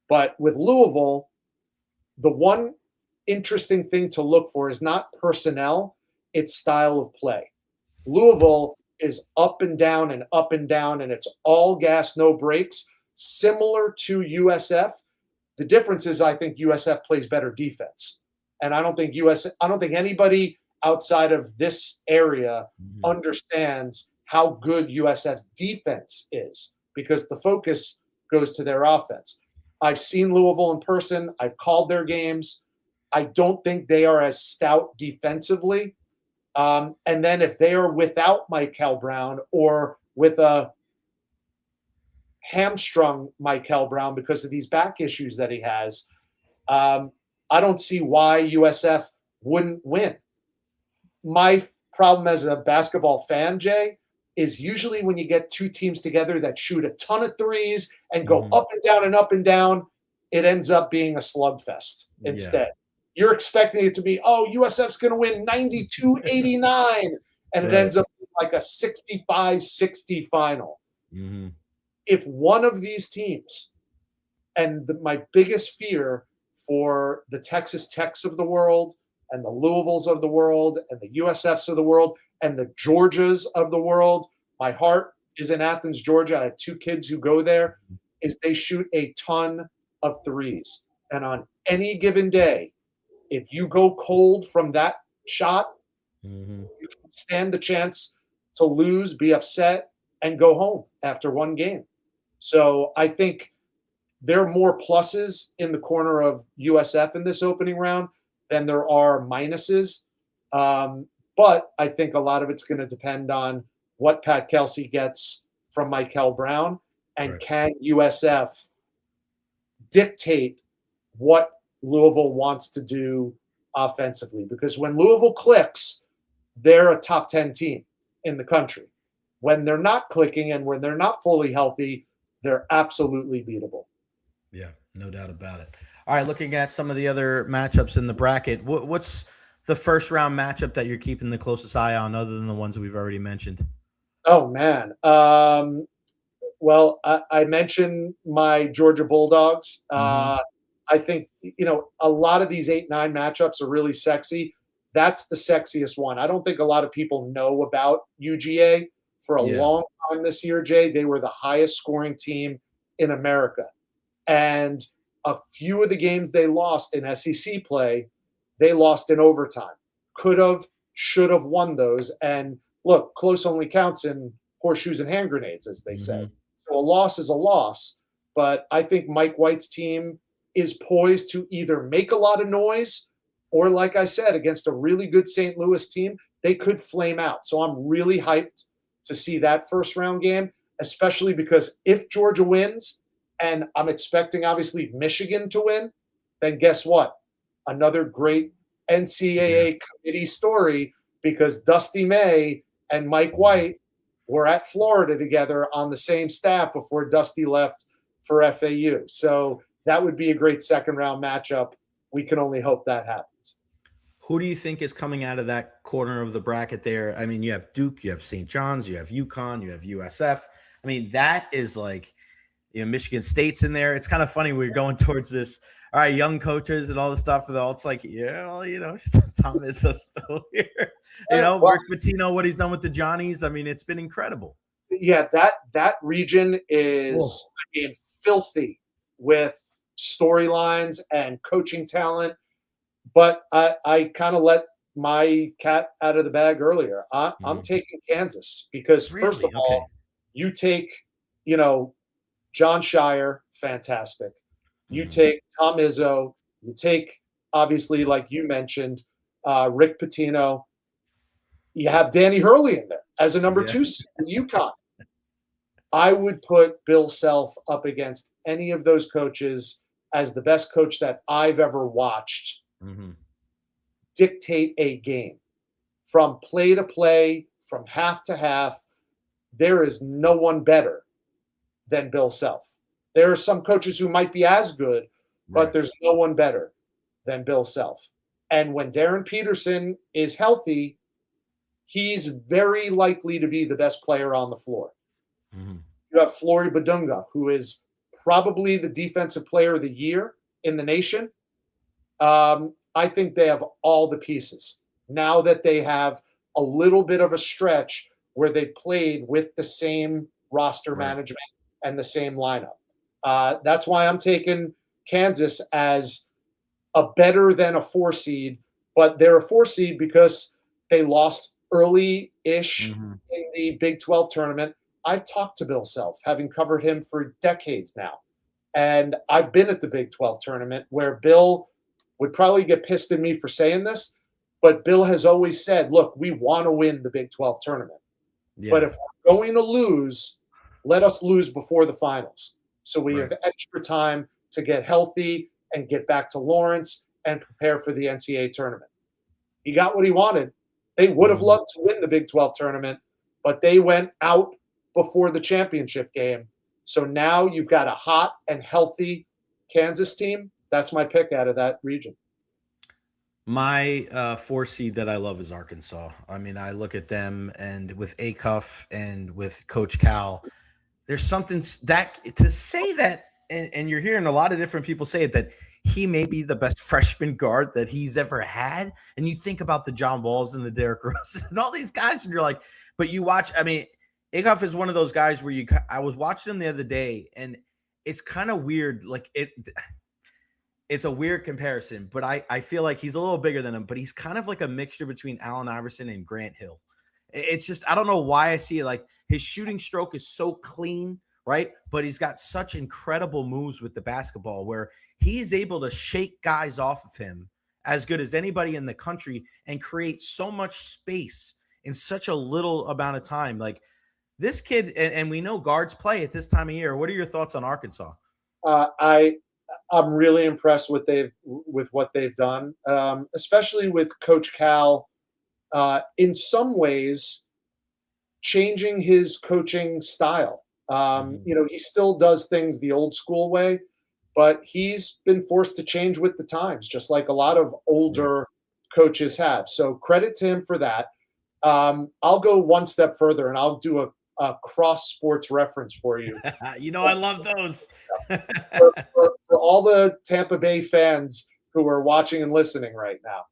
But with Louisville, the one interesting thing to look for is not personnel, it's style of play. Louisville is up and down, and it's all gas, no brakes, similar to USF. The difference is I think USF plays better defense. And I don't think anybody outside of this area understands how good USF's defense is, because the focus goes to their offense. I've seen Louisville in person. I've called their games. I don't think they are as stout defensively. And then if they are without Michael Brown or with a hamstrung Michael Brown because of these back issues that he has, I don't see why USF wouldn't win. My problem as a basketball fan, Jay, is usually when you get two teams together that shoot a ton of threes and go up and down, it ends up being a slugfest instead. Yeah. You're expecting it to be, USF's going to win 92-89, and it ends up like a 65-60 final. Mm-hmm. If one of these teams, and my biggest fear for the Texas Techs of the world and the Louisvilles of the world and the USFs of the world and the Georgias of the world, my heart is in Athens, Georgia. I have two kids who go there, is they shoot a ton of threes. And on any given day, if you go cold from that shot, you can stand the chance to lose, be upset, and go home after one game. So I think there are more pluses in the corner of USF in this opening round than there are minuses. But I think a lot of it's going to depend on what Pat Kelsey gets from Michael Brown, and can USF dictate what Louisville wants to do offensively. Because when Louisville clicks, they're a top 10 team in the country. When they're not clicking and when they're not fully healthy, they're absolutely beatable. Yeah, no doubt about it. All right, looking at some of the other matchups in the bracket, what's the first round matchup that you're keeping the closest eye on other than the ones that we've already mentioned? Oh, man. Well, I mentioned my Georgia Bulldogs. I think, a lot of these 8-9 matchups are really sexy. That's the sexiest one. I don't think a lot of people know about UGA. For a long time this year, Jay, they were the highest scoring team in America. And a few of the games they lost in SEC play, they lost in overtime. Could have, should have won those. And look, close only counts in horseshoes and hand grenades, as they say. So a loss is a loss. But I think Mike White's team is poised to either make a lot of noise or, like I said, against a really good St. Louis team, they could flame out. So I'm really hyped to see that first round game, especially because if Georgia wins, and I'm expecting obviously Michigan to win, then guess what? Another great NCAA committee story, because Dusty May and Mike White were at Florida together on the same staff before Dusty left for FAU. So that would be a great second round matchup. We can only hope that happens. Who do you think is coming out of that corner of the bracket there? I mean, you have Duke, you have St. John's, you have UConn, you have USF. I mean, that is like, Michigan State's in there. It's kind of funny. We're going towards this, all right, young coaches and all the stuff. It's like, Tom is still here. Rick Pitino, what he's done with the Johnnies. I mean, it's been incredible. Yeah, that region is filthy with storylines and coaching talent. But I kind of let my cat out of the bag earlier. I'm taking Kansas because, first of all, you take, John Shire, fantastic. You take Tom Izzo. You take, obviously, like you mentioned, Rick Pitino. You have Danny Hurley in there as a number 2 seed in UConn. I would put Bill Self up against any of those coaches as the best coach that I've ever watched dictate a game from play to play, from half to half, there is no one better than Bill Self. There are some coaches who might be as good, but Right. there's no one better than Bill Self. And when Darren Peterson is healthy, he's very likely to be the best player on the floor. Mm-hmm. You have Flory Badunga, who is probably the defensive player of the year in the nation. I think they have all the pieces. Now that they have a little bit of a stretch where they played with the same roster management and the same lineup. That's why I'm taking Kansas as a better than a 4 seed, but they're a 4 seed because they lost early-ish in the Big 12 tournament. I've talked to Bill Self, having covered him for decades now. And I've been at the Big 12 tournament where Bill would probably get pissed at me for saying this, but Bill has always said, look, we want to win the Big 12 tournament. Yeah. But if we're going to lose, let us lose before the finals. So we have extra time to get healthy and get back to Lawrence and prepare for the NCAA tournament. He got what he wanted. They would have loved to win the Big 12 tournament, but they went out before the championship game. So now you've got a hot and healthy Kansas team. That's my pick out of that region. My 4 seed that I love is Arkansas. I mean, I look at them, and with Acuff and with Coach Cal, there's something that to say that, and you're hearing a lot of different people say it, that he may be the best freshman guard that he's ever had. And you think about the John Walls and the Derrick Roses and all these guys, and you're like, but you watch, I mean, Acuff is one of those guys where I was watching him the other day, and it's kind of weird. Like it's a weird comparison, but I feel like he's a little bigger than him, but he's kind of like a mixture between Allen Iverson and Grant Hill. It's just, I don't know why I see it. Like his shooting stroke is so clean, right? But he's got such incredible moves with the basketball where he's able to shake guys off of him as good as anybody in the country and create so much space in such a little amount of time. Like this kid, and we know guards play at this time of year. What are your thoughts on Arkansas? I'm really impressed with what they've done, especially with Coach Cal. In some ways, changing his coaching style. He still does things the old school way, but he's been forced to change with the times, just like a lot of older coaches have. So credit to him for that. I'll go one step further, and I'll do a cross sports reference for you. I love those. for all the Tampa Bay fans who are watching and listening right now,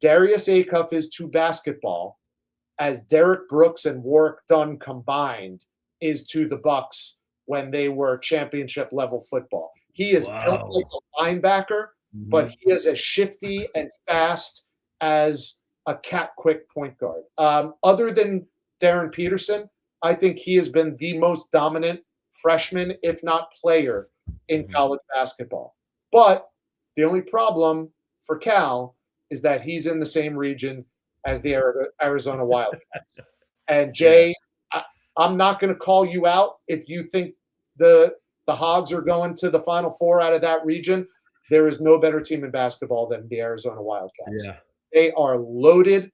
Darius Acuff is to basketball as Derek Brooks and Warwick Dunn combined is to the Bucks when they were championship level football. He is built like a linebacker, but he is as shifty and fast as a cat quick point guard. Other than Darren Peterson, I think he has been the most dominant freshman, if not player, in college basketball. But the only problem for Cal is that he's in the same region as the Arizona Wildcats. And Jay, I'm not going to call you out if you think the Hogs are going to the Final Four out of that region. There is no better team in basketball than the Arizona Wildcats. Yeah. They are loaded.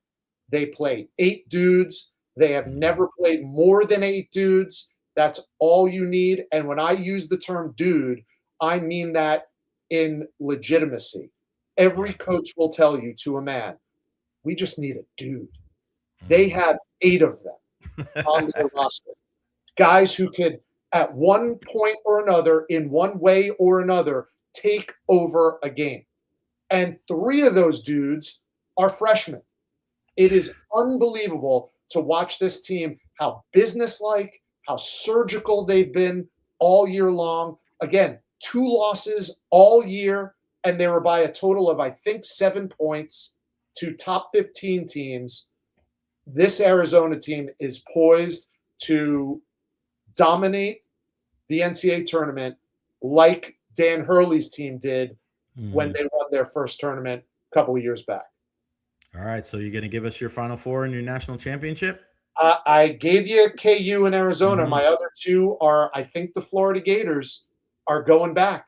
They play 8 dudes. They have never played more than 8 dudes. That's all you need. And when I use the term dude, I mean that in legitimacy. Every coach will tell you to a man, we just need a dude. They have 8 of them on their roster. Guys who could, at one point or another, in one way or another, take over a game. And 3 of those dudes are freshmen. It is unbelievable to watch this team, how businesslike, how surgical they've been all year long. Again, 2 losses all year, and they were by a total of, I think, 7 points to top 15 teams. This Arizona team is poised to dominate the NCAA tournament like Dan Hurley's team did when they won their first tournament a couple of years back. All right, so you're going to give us your Final Four and your national championship? I gave you KU and Arizona. My other 2 are, I think the Florida Gators are going back.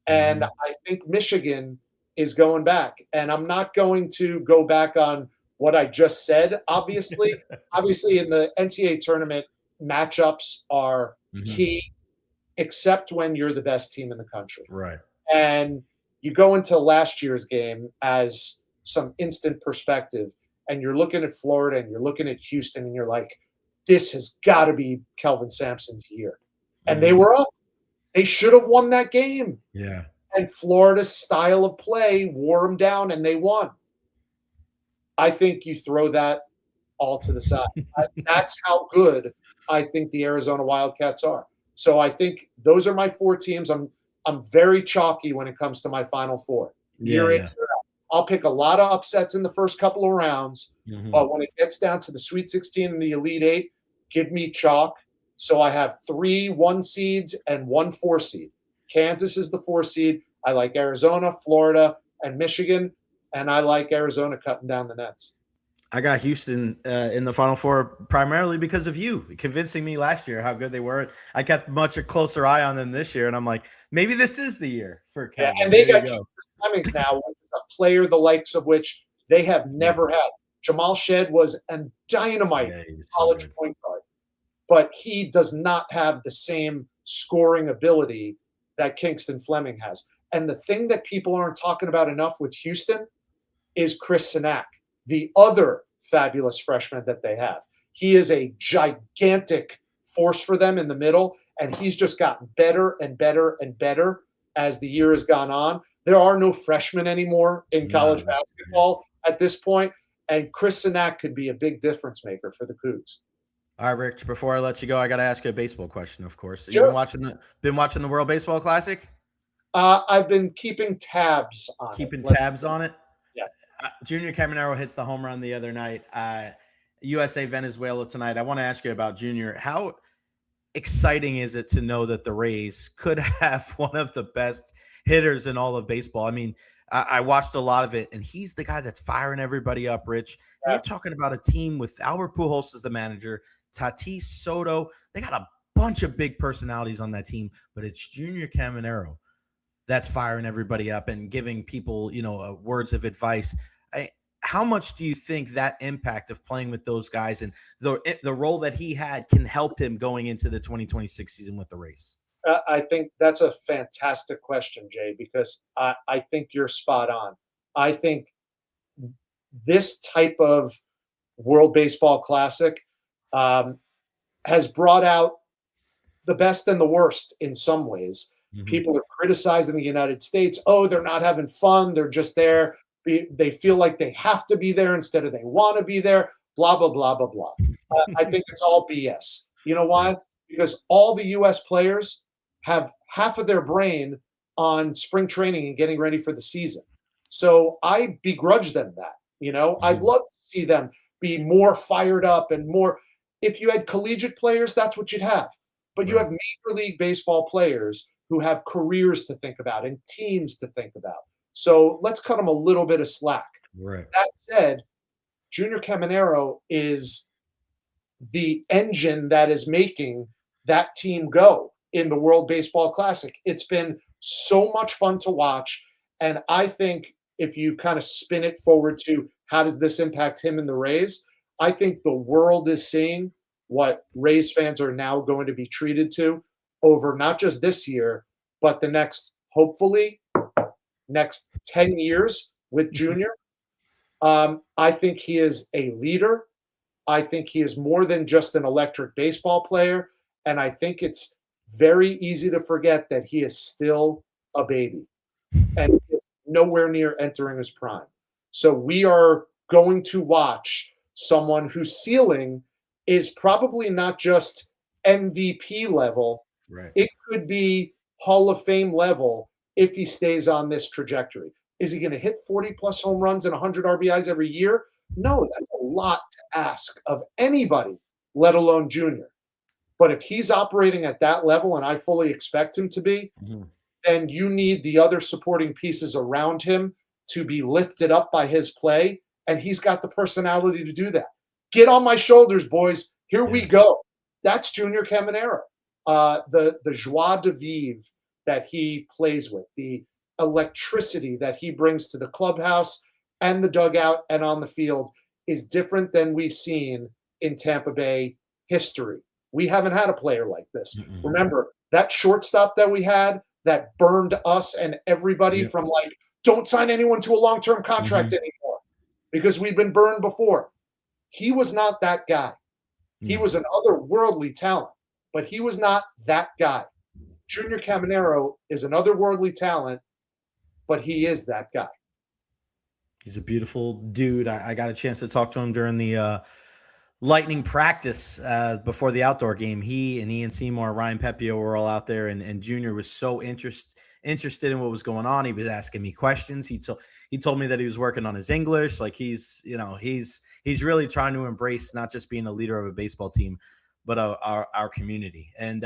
And I think Michigan is going back. And I'm not going to go back on what I just said. Obviously in the NCAA tournament, matchups are key, except when you're the best team in the country. Right. And you go into last year's game as some instant perspective, and you're looking at Florida and you're looking at Houston, and you're like, this has got to be Kelvin Sampson's year. And they were up. They should have won that game. Yeah. And Florida's style of play wore them down, and they won. I think you throw that all to the side. That's how good I think the Arizona Wildcats are. So I think those are my 4 teams. I'm very chalky when it comes to my Final Four. I'll pick a lot of upsets in the first couple of rounds, but when it gets down to the Sweet 16 and the Elite 8, give me chalk. So I have 3 1 seeds and 1 4 seed. Kansas is the 4 seed. I like Arizona, Florida, and Michigan, and I like Arizona cutting down the nets. I got Houston in the Final Four primarily because of you convincing me last year how good they were. I kept much a closer eye on them this year, and I'm like, maybe this is the year for Kevin. Yeah, and they got Flemings now, a player the likes of which they have never had. Jamal Shed was a dynamite college point guard, but he does not have the same scoring ability that Kingston Fleming has. And the thing that people aren't talking about enough with Houston is Chris Sinak, the other fabulous freshman that they have. He is a gigantic force for them in the middle, and he's just gotten better and better and better as the year has gone on. There are no freshmen anymore in college basketball at this point, and Chris Sinak could be a big difference maker for the Cougs. All right, Rich, before I let you go, I got to ask you a baseball question, of course. Sure. You've been watching the World Baseball Classic? I've been keeping tabs on it. Yeah. Junior Caminero hits the home run the other night. USA Venezuela tonight. I want to ask you about Junior. How exciting is it to know that the Rays could have one of the best hitters in all of baseball? I mean, I watched a lot of it, and he's the guy that's firing everybody up, Rich. Yeah. You're talking about a team with Albert Pujols as the manager, Tatis, Soto. They got a bunch of big personalities on that team, but it's Junior Caminero that's firing everybody up and giving people, words of advice. How much do you think that impact of playing with those guys and the role that he had can help him going into the 2026 season with the Rays? I think that's a fantastic question, Jay, because I think you're spot on. I think this type of World Baseball Classic has brought out the best and the worst in some ways. People are criticizing the United States. Oh, they're not having fun. They're just there. They feel like they have to be there instead of they want to be there. Blah, blah, blah, blah, blah. I think it's all BS. You know why? Because all the U.S. players have half of their brain on spring training and getting ready for the season. So I begrudge them that. I'd love to see them be more fired up and more. If you had collegiate players, that's what you'd have. But you have Major League Baseball players who have careers to think about and teams to think about. So let's cut them a little bit of slack. Right. That said, Junior Caminero is the engine that is making that team go in the World Baseball Classic. It's been so much fun to watch. And I think if you kind of spin it forward to how does this impact him and the Rays, I think the world is seeing what Rays fans are now going to be treated to over not just this year, but the next, hopefully, next 10 years with Junior. I think he is a leader. I think he is more than just an electric baseball player. And I think it's very easy to forget that he is still a baby and nowhere near entering his prime. So we are going to watch someone whose ceiling is probably not just MVP level. Right. It could be Hall of Fame level if he stays on this trajectory. Is he going to hit 40-plus home runs and 100 RBIs every year? No, that's a lot to ask of anybody, let alone Junior. But if he's operating at that level, and I fully expect him to be, then you need the other supporting pieces around him to be lifted up by his play, and he's got the personality to do that. Get on my shoulders, boys. Here we go. That's Junior Caminero. The joie de vivre that he plays with, the electricity that he brings to the clubhouse and the dugout and on the field is different than we've seen in Tampa Bay history. We haven't had a player like this. Remember, that shortstop that we had that burned us and everybody from like, don't sign anyone to a long-term contract anymore because we've been burned before. He was not that guy. He was an otherworldly talent, but he was not that guy. Junior Caminero is an otherworldly talent, but he is that guy. He's a beautiful dude. I got a chance to talk to him during the Lightning practice before the outdoor game. He and Ian Seymour, Ryan Pepio were all out there, and Junior was so interested in what was going on. He was asking me questions. He told me that he was working on his English. Like he's really trying to embrace not just being a leader of a baseball team, but our community. And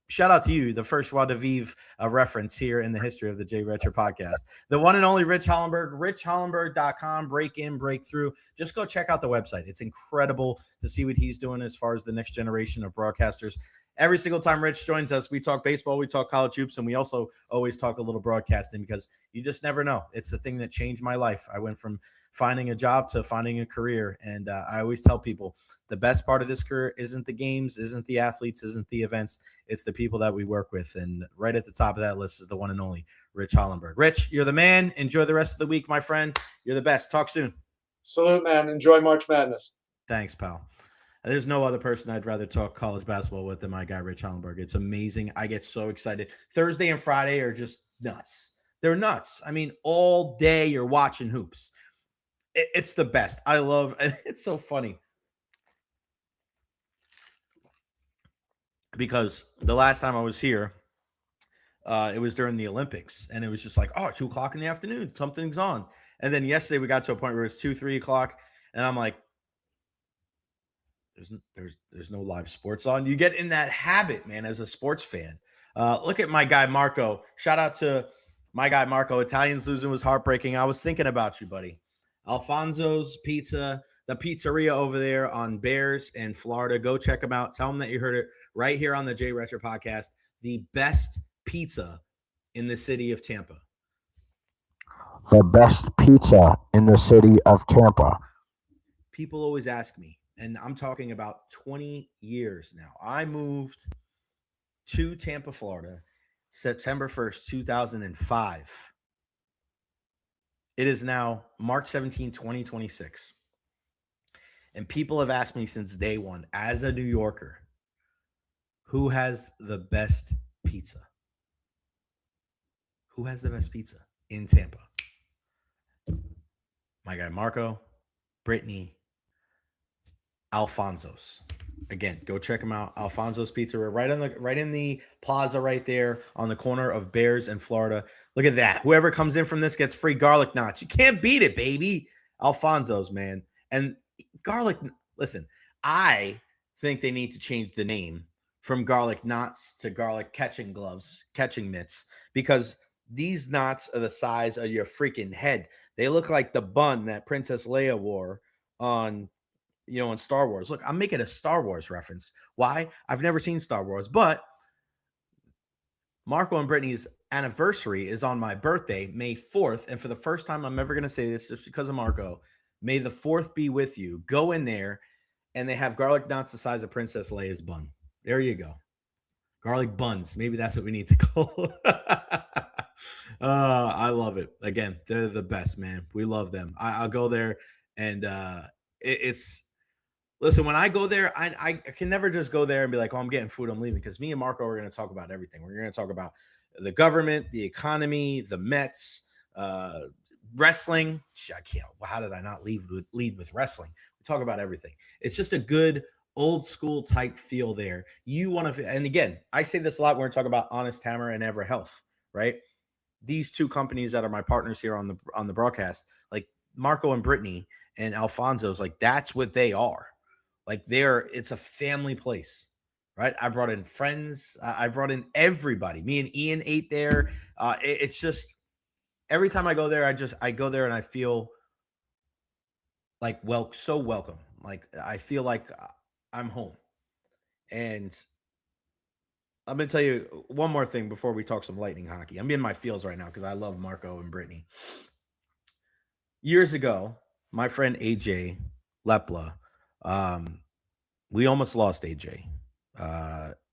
shout out to you, the first Joie de Vivre reference here in the history of the Jay Recher podcast. The one and only Rich Hollenberg, richhollenberg.com, break in, break through. Just go check out the website. It's incredible to see what he's doing as far as the next generation of broadcasters. Every single time Rich joins us, we talk baseball, we talk college hoops, and we also always talk a little broadcasting because you just never know. It's the thing that changed my life. I went from finding a job to finding a career. And I always tell people the best part of this career isn't the games, isn't the athletes, isn't the events. It's the people that we work with. And right at the top of that list is the one and only Rich Hollenberg. Rich, you're the man. Enjoy the rest of the week, my friend. You're the best. Talk soon. Salute, man. Enjoy March Madness. Thanks, pal. There's no other person I'd rather talk college basketball with than my guy, Rich Hollenberg. It's amazing. I get so excited. Thursday and Friday are just nuts. They're nuts. I mean, all day you're watching hoops. It's the best. I love, and it's so funny because the last time I was here, it was during the Olympics, and it was just like, 2:00 in the afternoon, something's on. And then yesterday we got to a point where it's 2, 3 o'clock, and I'm like, there's no live sports on. You get in that habit, man, as a sports fan. Look at my guy Marco. Shout out to my guy Marco. Italians losing was heartbreaking. I was thinking about you, buddy. Alfonso's Pizza, the pizzeria over there on Bears in Florida. Go check them out. Tell them that you heard it right here on the Jay Recher podcast. The best pizza in the city of Tampa. The best pizza in the city of Tampa. People always ask me, and I'm talking about 20 years now. I moved to Tampa, Florida, September 1st, 2005. It is now March 17, 2026. And people have asked me since day one, as a New Yorker, who has the best pizza? Who has the best pizza in Tampa? My guy Marco, Brittany, Alfonso's. Again, go check them out. Alfonso's Pizza. We're right in the plaza right there on the corner of Bears and Florida. Look at that. Whoever comes in from this gets free garlic knots. You can't beat it, baby. Alfonso's, man. And garlic, listen, I think they need to change the name from garlic knots to garlic catching gloves, catching mitts, because these knots are the size of your freaking head. They look like the bun that Princess Leia wore on Star Wars. Look, I'm making a Star Wars reference. Why? I've never seen Star Wars, but Marco and Brittany's anniversary is on my birthday, May 4th. And for the first time I'm ever going to say this, just because of Marco, may the 4th be with you. Go in there, and they have garlic knots the size of Princess Leia's bun. There you go. Garlic buns. Maybe that's what we need to call. I love it. Again, they're the best, man. We love them. I'll go there, and listen, when I go there, I can never just go there and be like, I'm getting food, I'm leaving. Because me and Marco are going to talk about everything. We're going to talk about the government, the economy, the Mets, wrestling. I can't. How did I not lead with wrestling? We talk about everything. It's just a good old school type feel there. You want to, and again, I say this a lot when we're talking about Honest Hammer and Ever Health, right? These two companies that are my partners here on the broadcast, like Marco and Brittany and Alfonso's, like that's what they are. Like it's a family place, right? I brought in friends. I brought in everybody. Me and Ian ate there. It's just every time I go there, I go there and I feel like so welcome. Like I feel like I'm home. And I'm going to tell you one more thing before we talk some Lightning hockey. I'm in my feels right now because I love Marco and Brittany. Years ago, my friend AJ Lepla. We almost lost AJ.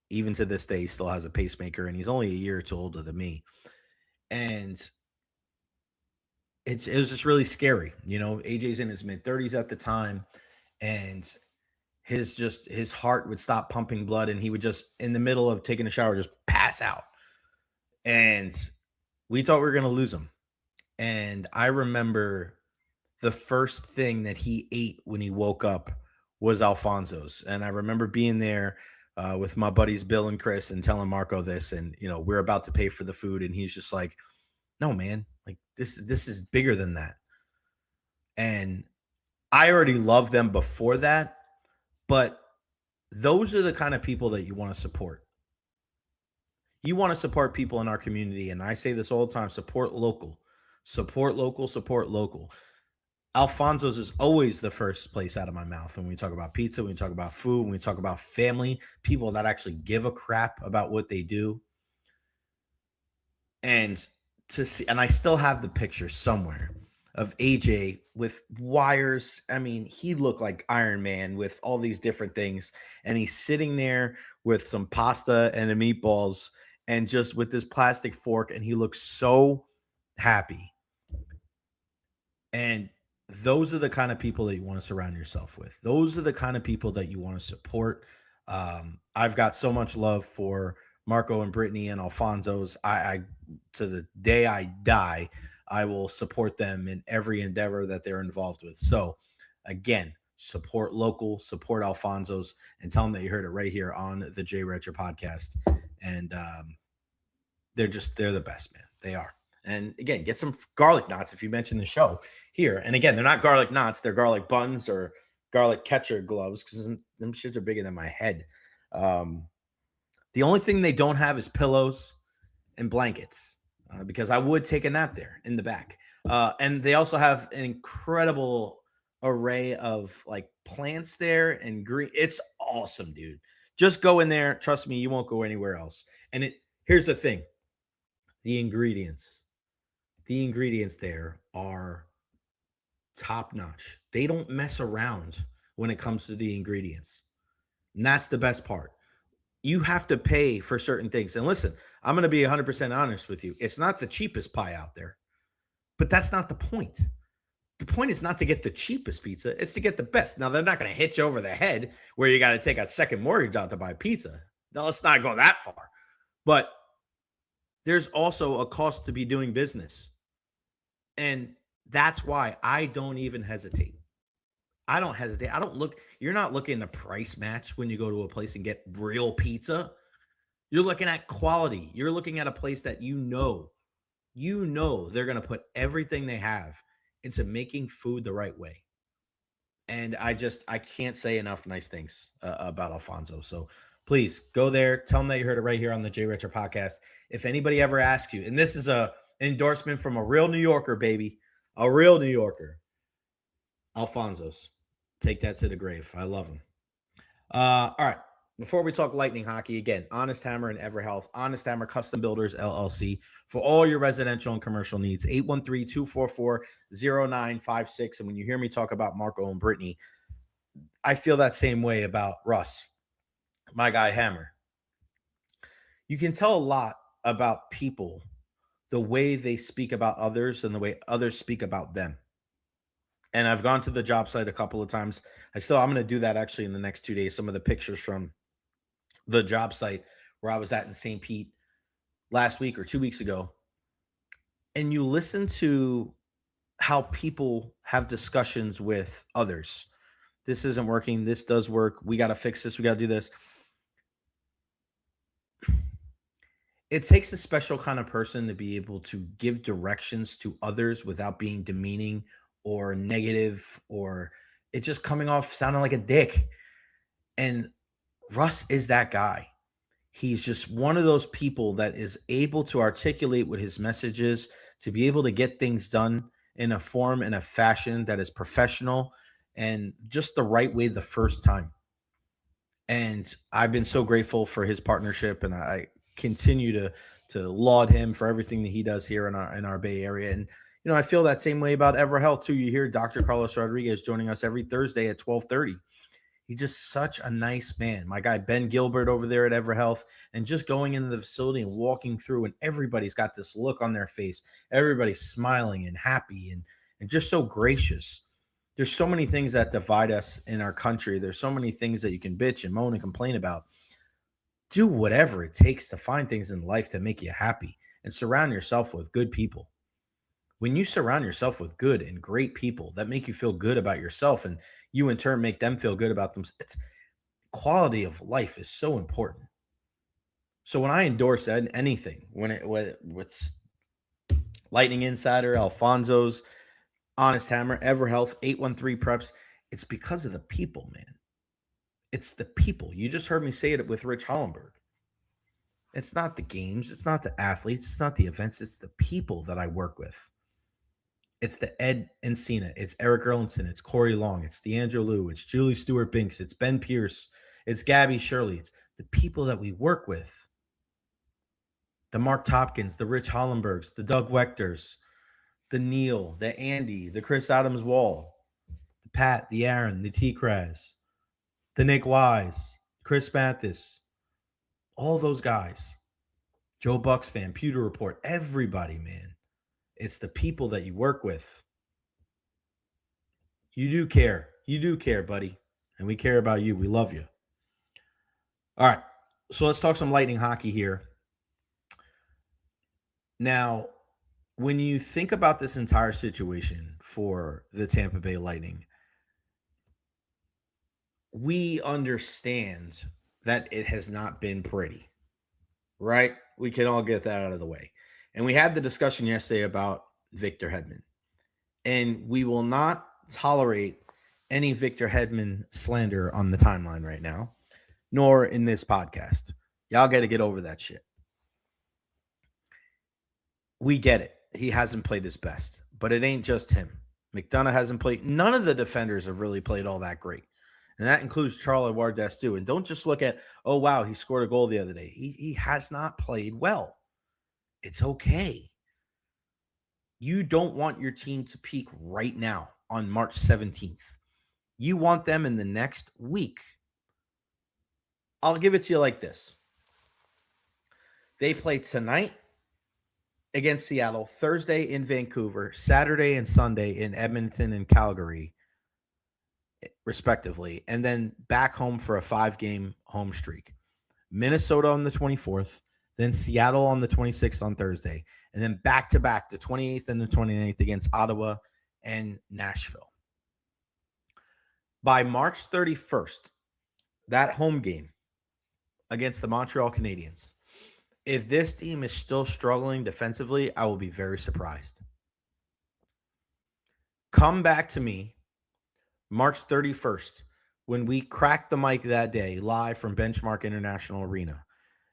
Even to this day, he still has a pacemaker, and he's only a year or two older than me. And it was just really scary. AJ's in his mid-30s at the time, and his heart would stop pumping blood, and he would just, in the middle of taking a shower, just pass out. And we thought we were going to lose him. And I remember the first thing that he ate when he woke up was Alfonso's. And I remember being there with my buddies Bill and Chris and telling Marco this, and we're about to pay for the food, and he's just like, "No, man, like this is bigger than that." And I already loved them before that, but those are the kind of people that you want to support. You want to support people in our community, and I say this all the time: support local, support local, support local. Alfonso's is always the first place out of my mouth when we talk about pizza, when we talk about food, when we talk about family, people that actually give a crap about what they do. And to see, and I still have the picture somewhere of AJ with wires. I mean, he looked like Iron Man with all these different things. And he's sitting there with some pasta and the meatballs and just with this plastic fork. And he looks so happy. And those are the kind of people that you want to surround yourself with. Those are the kind of people that you want to support. I've got so much love for Marco and Brittany and Alfonso's. I to the day I die, I will support them in every endeavor that they're involved with. So again, support local, support Alfonso's, and tell them that you heard it right here on the Jay Recher podcast. And they're the best, man. They are. And again, get some garlic knots if you mention the show here. And again, they're not garlic knots, they're garlic buns or garlic catcher gloves, because them shits are bigger than my head. The only thing they don't have is pillows and blankets, because I would take a nap there in the back. And they also have an incredible array of like plants there and green. It's awesome, dude. Just go in there. Trust me, you won't go anywhere else. And here's the thing. The ingredients there are top notch. They don't mess around when it comes to the ingredients. And that's the best part. You have to pay for certain things. And listen, I'm going to be 100% honest with you. It's not the cheapest pie out there, but that's not the point. The point is not to get the cheapest pizza. It's to get the best. Now, they're not going to hit you over the head where you got to take a second mortgage out to buy pizza. Now, let's not go that far. But there's also a cost to be doing business. And that's why I don't even hesitate. I don't hesitate. I don't look. You're not looking to price match when you go to a place and get real pizza. You're looking at quality. You're looking at a place that you know they're going to put everything they have into making food the right way. And I can't say enough nice things about Alfonso. So please go there. Tell them that you heard it right here on the Jay Recher podcast. If anybody ever asks you, and this is a endorsement from a real New Yorker, baby, a real New Yorker, Alfonso's. Take that to the grave. I love him. All right. Before we talk Lightning hockey, again, Honest Hammer and EverHealth, Honest Hammer Custom Builders, LLC, for all your residential and commercial needs, 813-244-0956. And when you hear me talk about Marco and Brittany, I feel that same way about Russ, my guy Hammer. You can tell a lot about people the way they speak about others and the way others speak about them. And I've gone to the job site a couple of times. I'm going to do that actually in the next 2 days. Some of the pictures from the job site where I was at in St. Pete last week or 2 weeks ago. And you listen to how people have discussions with others. This isn't working. This does work. We got to fix this. We got to do this. It takes a special kind of person to be able to give directions to others without being demeaning or negative, or it just coming off sounding like a dick. And Russ is that guy. He's just one of those people that is able to articulate what his message is, to be able to get things done in a form and a fashion that is professional and just the right way the first time. And I've been so grateful for his partnership, and I continue to laud him for everything that he does here in our Bay Area. And I feel that same way about EverHealth too. You hear Dr. Carlos Rodriguez joining us every Thursday at 12:30. He's just such a nice man. My guy Ben Gilbert over there at EverHealth, and just going into the facility and walking through, and everybody's got this look on their face. Everybody's smiling and happy and just so gracious. There's so many things that divide us in our country. There's so many things that you can bitch and moan and complain about. Do whatever it takes to find things in life to make you happy and surround yourself with good people. When you surround yourself with good and great people that make you feel good about yourself, and you in turn make them feel good about themselves, quality of life is so important. So when I endorse anything, with Lightning Insider, Alfonso's, Honest Hammer, EverHealth, 813 Preps, it's because of the people, man. It's the people. You just heard me say it with Rich Hollenberg. It's not the games. It's not the athletes. It's not the events. It's the people that I work with. It's the Ed Encina. It's Eric Erlinson. It's Corey Long. It's D'Angelo Liu. It's Julie Stewart-Binks. It's Ben Pierce. It's Gabby Shirley. It's the people that we work with. The Mark Topkins, the Rich Hollenbergs, the Doug Wechters, the Neil, the Andy, the Chris Adams Wall, the Pat, the Aaron, the T. Kraz, the Nick Wise, Chris Mathis, all those guys. Joe Bucks fan, Pewter Report, everybody, man. It's the people that you work with. You do care. You do care, buddy. And we care about you. We love you. All right. So let's talk some Lightning hockey here. Now, when you think about this entire situation for the Tampa Bay Lightning, we understand that it has not been pretty, right? We can all get that out of the way. And we had the discussion yesterday about Victor Hedman. And we will not tolerate any Victor Hedman slander on the timeline right now, nor in this podcast. Y'all got to get over that shit. We get it. He hasn't played his best, but it ain't just him. McDonough hasn't played. None of the defenders have really played all that great. And that includes Charlie Wardess too. And don't just look at, oh, wow, he scored a goal the other day. He has not played well. It's okay. You don't want your team to peak right now on March 17th. You want them in the next week. I'll give it to you like this. They play tonight against Seattle, Thursday in Vancouver, Saturday and Sunday in Edmonton and Calgary, respectively, and then back home for a 5-game home streak. Minnesota on the 24th, then Seattle on the 26th on Thursday, and then back-to-back the 28th and the 29th against Ottawa and Nashville. By March 31st, that home game against the Montreal Canadiens, if this team is still struggling defensively, I will be very surprised. Come back to me March 31st when we crack the mic that day live from Benchmark International Arena,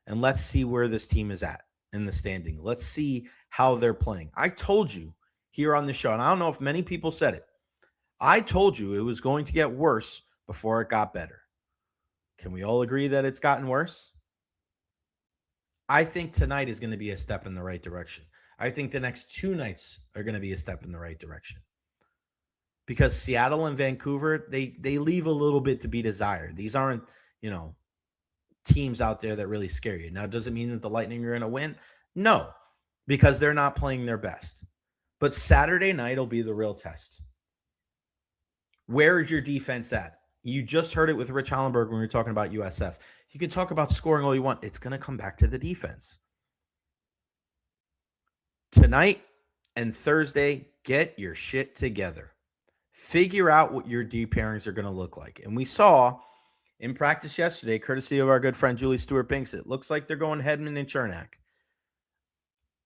and let's see where this team is at in the standing. Let's see how they're playing. I told you here on the show, and I don't know if many people said it, I told you it was going to get worse before it got better. Can we all agree that it's gotten worse? I think tonight is going to be a step in the right direction. I think the next 2 nights are going to be a step in the right direction. Because Seattle and Vancouver, they leave a little bit to be desired. These aren't, teams out there that really scare you. Now, does it mean that the Lightning are going to win? No, because they're not playing their best. But Saturday night will be the real test. Where is your defense at? You just heard it with Rich Hollenberg when we were talking about USF. You can talk about scoring all you want. It's going to come back to the defense. Tonight and Thursday, get your shit together. Figure out what your D pairings are going to look like. And we saw in practice yesterday, courtesy of our good friend Julie Stewart-Binks, it looks like they're going Hedman and Chernak.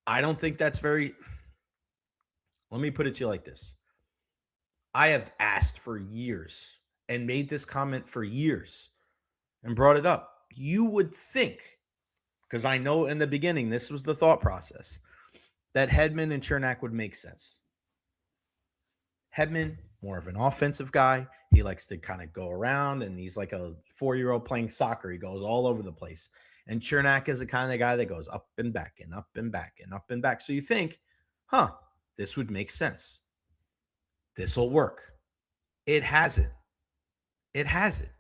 I don't think that's very... Let me put it to you like this. I have asked for years and made this comment for years and brought it up. You would think, because I know in the beginning this was the thought process, that Hedman and Chernak would make sense. Hedman, more of an offensive guy. He likes to kind of go around, and he's like a 4-year-old playing soccer. He goes all over the place. And Chernak is the kind of guy that goes up and back and up and back and up and back. So you think, this would make sense. This will work. It hasn't. It hasn't.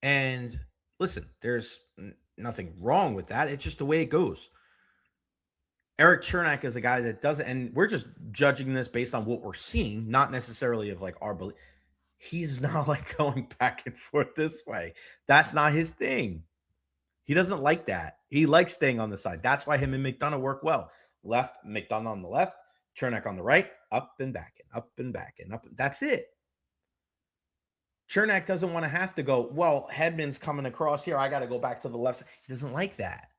And listen, there's nothing wrong with that. It's just the way it goes. Eric Chernak is a guy that doesn't, and we're just judging this based on what we're seeing, not necessarily of like our belief. He's not like going back and forth this way. That's not his thing. He doesn't like that. He likes staying on the side. That's why him and McDonough work well. Left, McDonough on the left, Chernak on the right, up and back and up and back and up. That's it. Chernak doesn't want to have to go, well, Hedman's coming across here. I got to go back to the left side. He doesn't like that.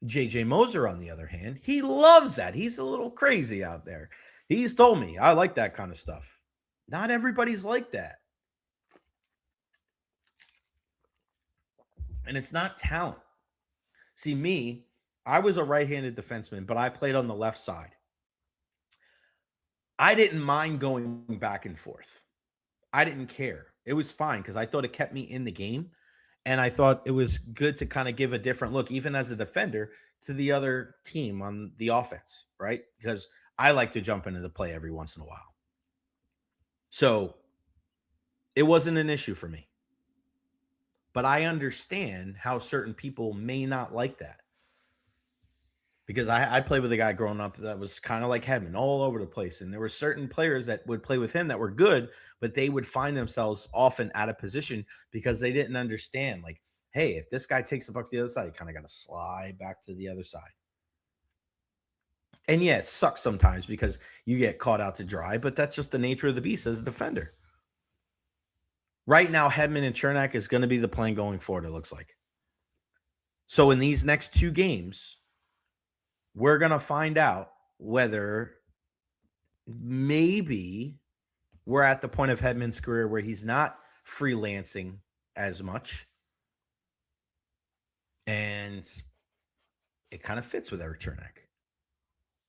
JJ Moser, on the other hand, he loves that. He's a little crazy out there. He's told me, I like that kind of stuff. Not everybody's like that. And it's not talent. See, me, I was a right-handed defenseman, but I played on the left side. I didn't mind going back and forth. I didn't care. It was fine because I thought it kept me in the game. And I thought it was good to kind of give a different look, even as a defender, to the other team on the offense, right? Because I like to jump into the play every once in a while. So it wasn't an issue for me. But I understand how certain people may not like that. Because I played with a guy growing up that was kind of like Hedman, all over the place. And there were certain players that would play with him that were good, but they would find themselves often out of position because they didn't understand, like, hey, if this guy takes the puck to the other side, you kind of got to slide back to the other side. And yeah, it sucks sometimes because you get caught out to dry, but that's just the nature of the beast as a defender. Right now, Hedman and Chernak is going to be the plan going forward, it looks like. So in these next two games, we're going to find out whether maybe we're at the point of Hedman's career where he's not freelancing as much. And it kind of fits with Eric Chernak.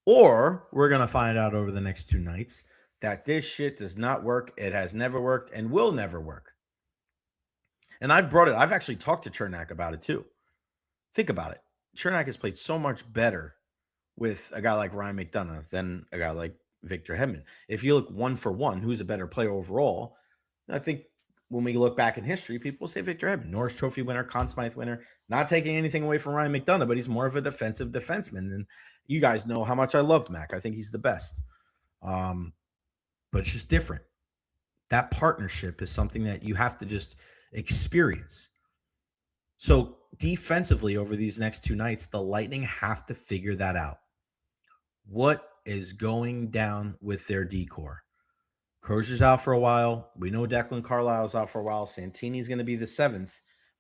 Or we're going to find out over the next two nights that this shit does not work. It has never worked and will never work. And I've actually talked to Chernak about it too. Think about it. Chernak has played so much better with a guy like Ryan McDonough than a guy like Victor Hedman. If you look one for one, who's a better player overall, I think when we look back in history, people say Victor Hedman, Norris Trophy winner, Conn Smythe winner, not taking anything away from Ryan McDonough, but he's more of a defensive defenseman. And you guys know how much I love Mac. I think he's the best. But it's just different. That partnership is something that you have to just experience. So defensively over these next two nights, the Lightning have to figure that out. What is going down with their decor? Crozier's out for a while. We know Declan Carlisle's out for a while. Santini's going to be the 7th.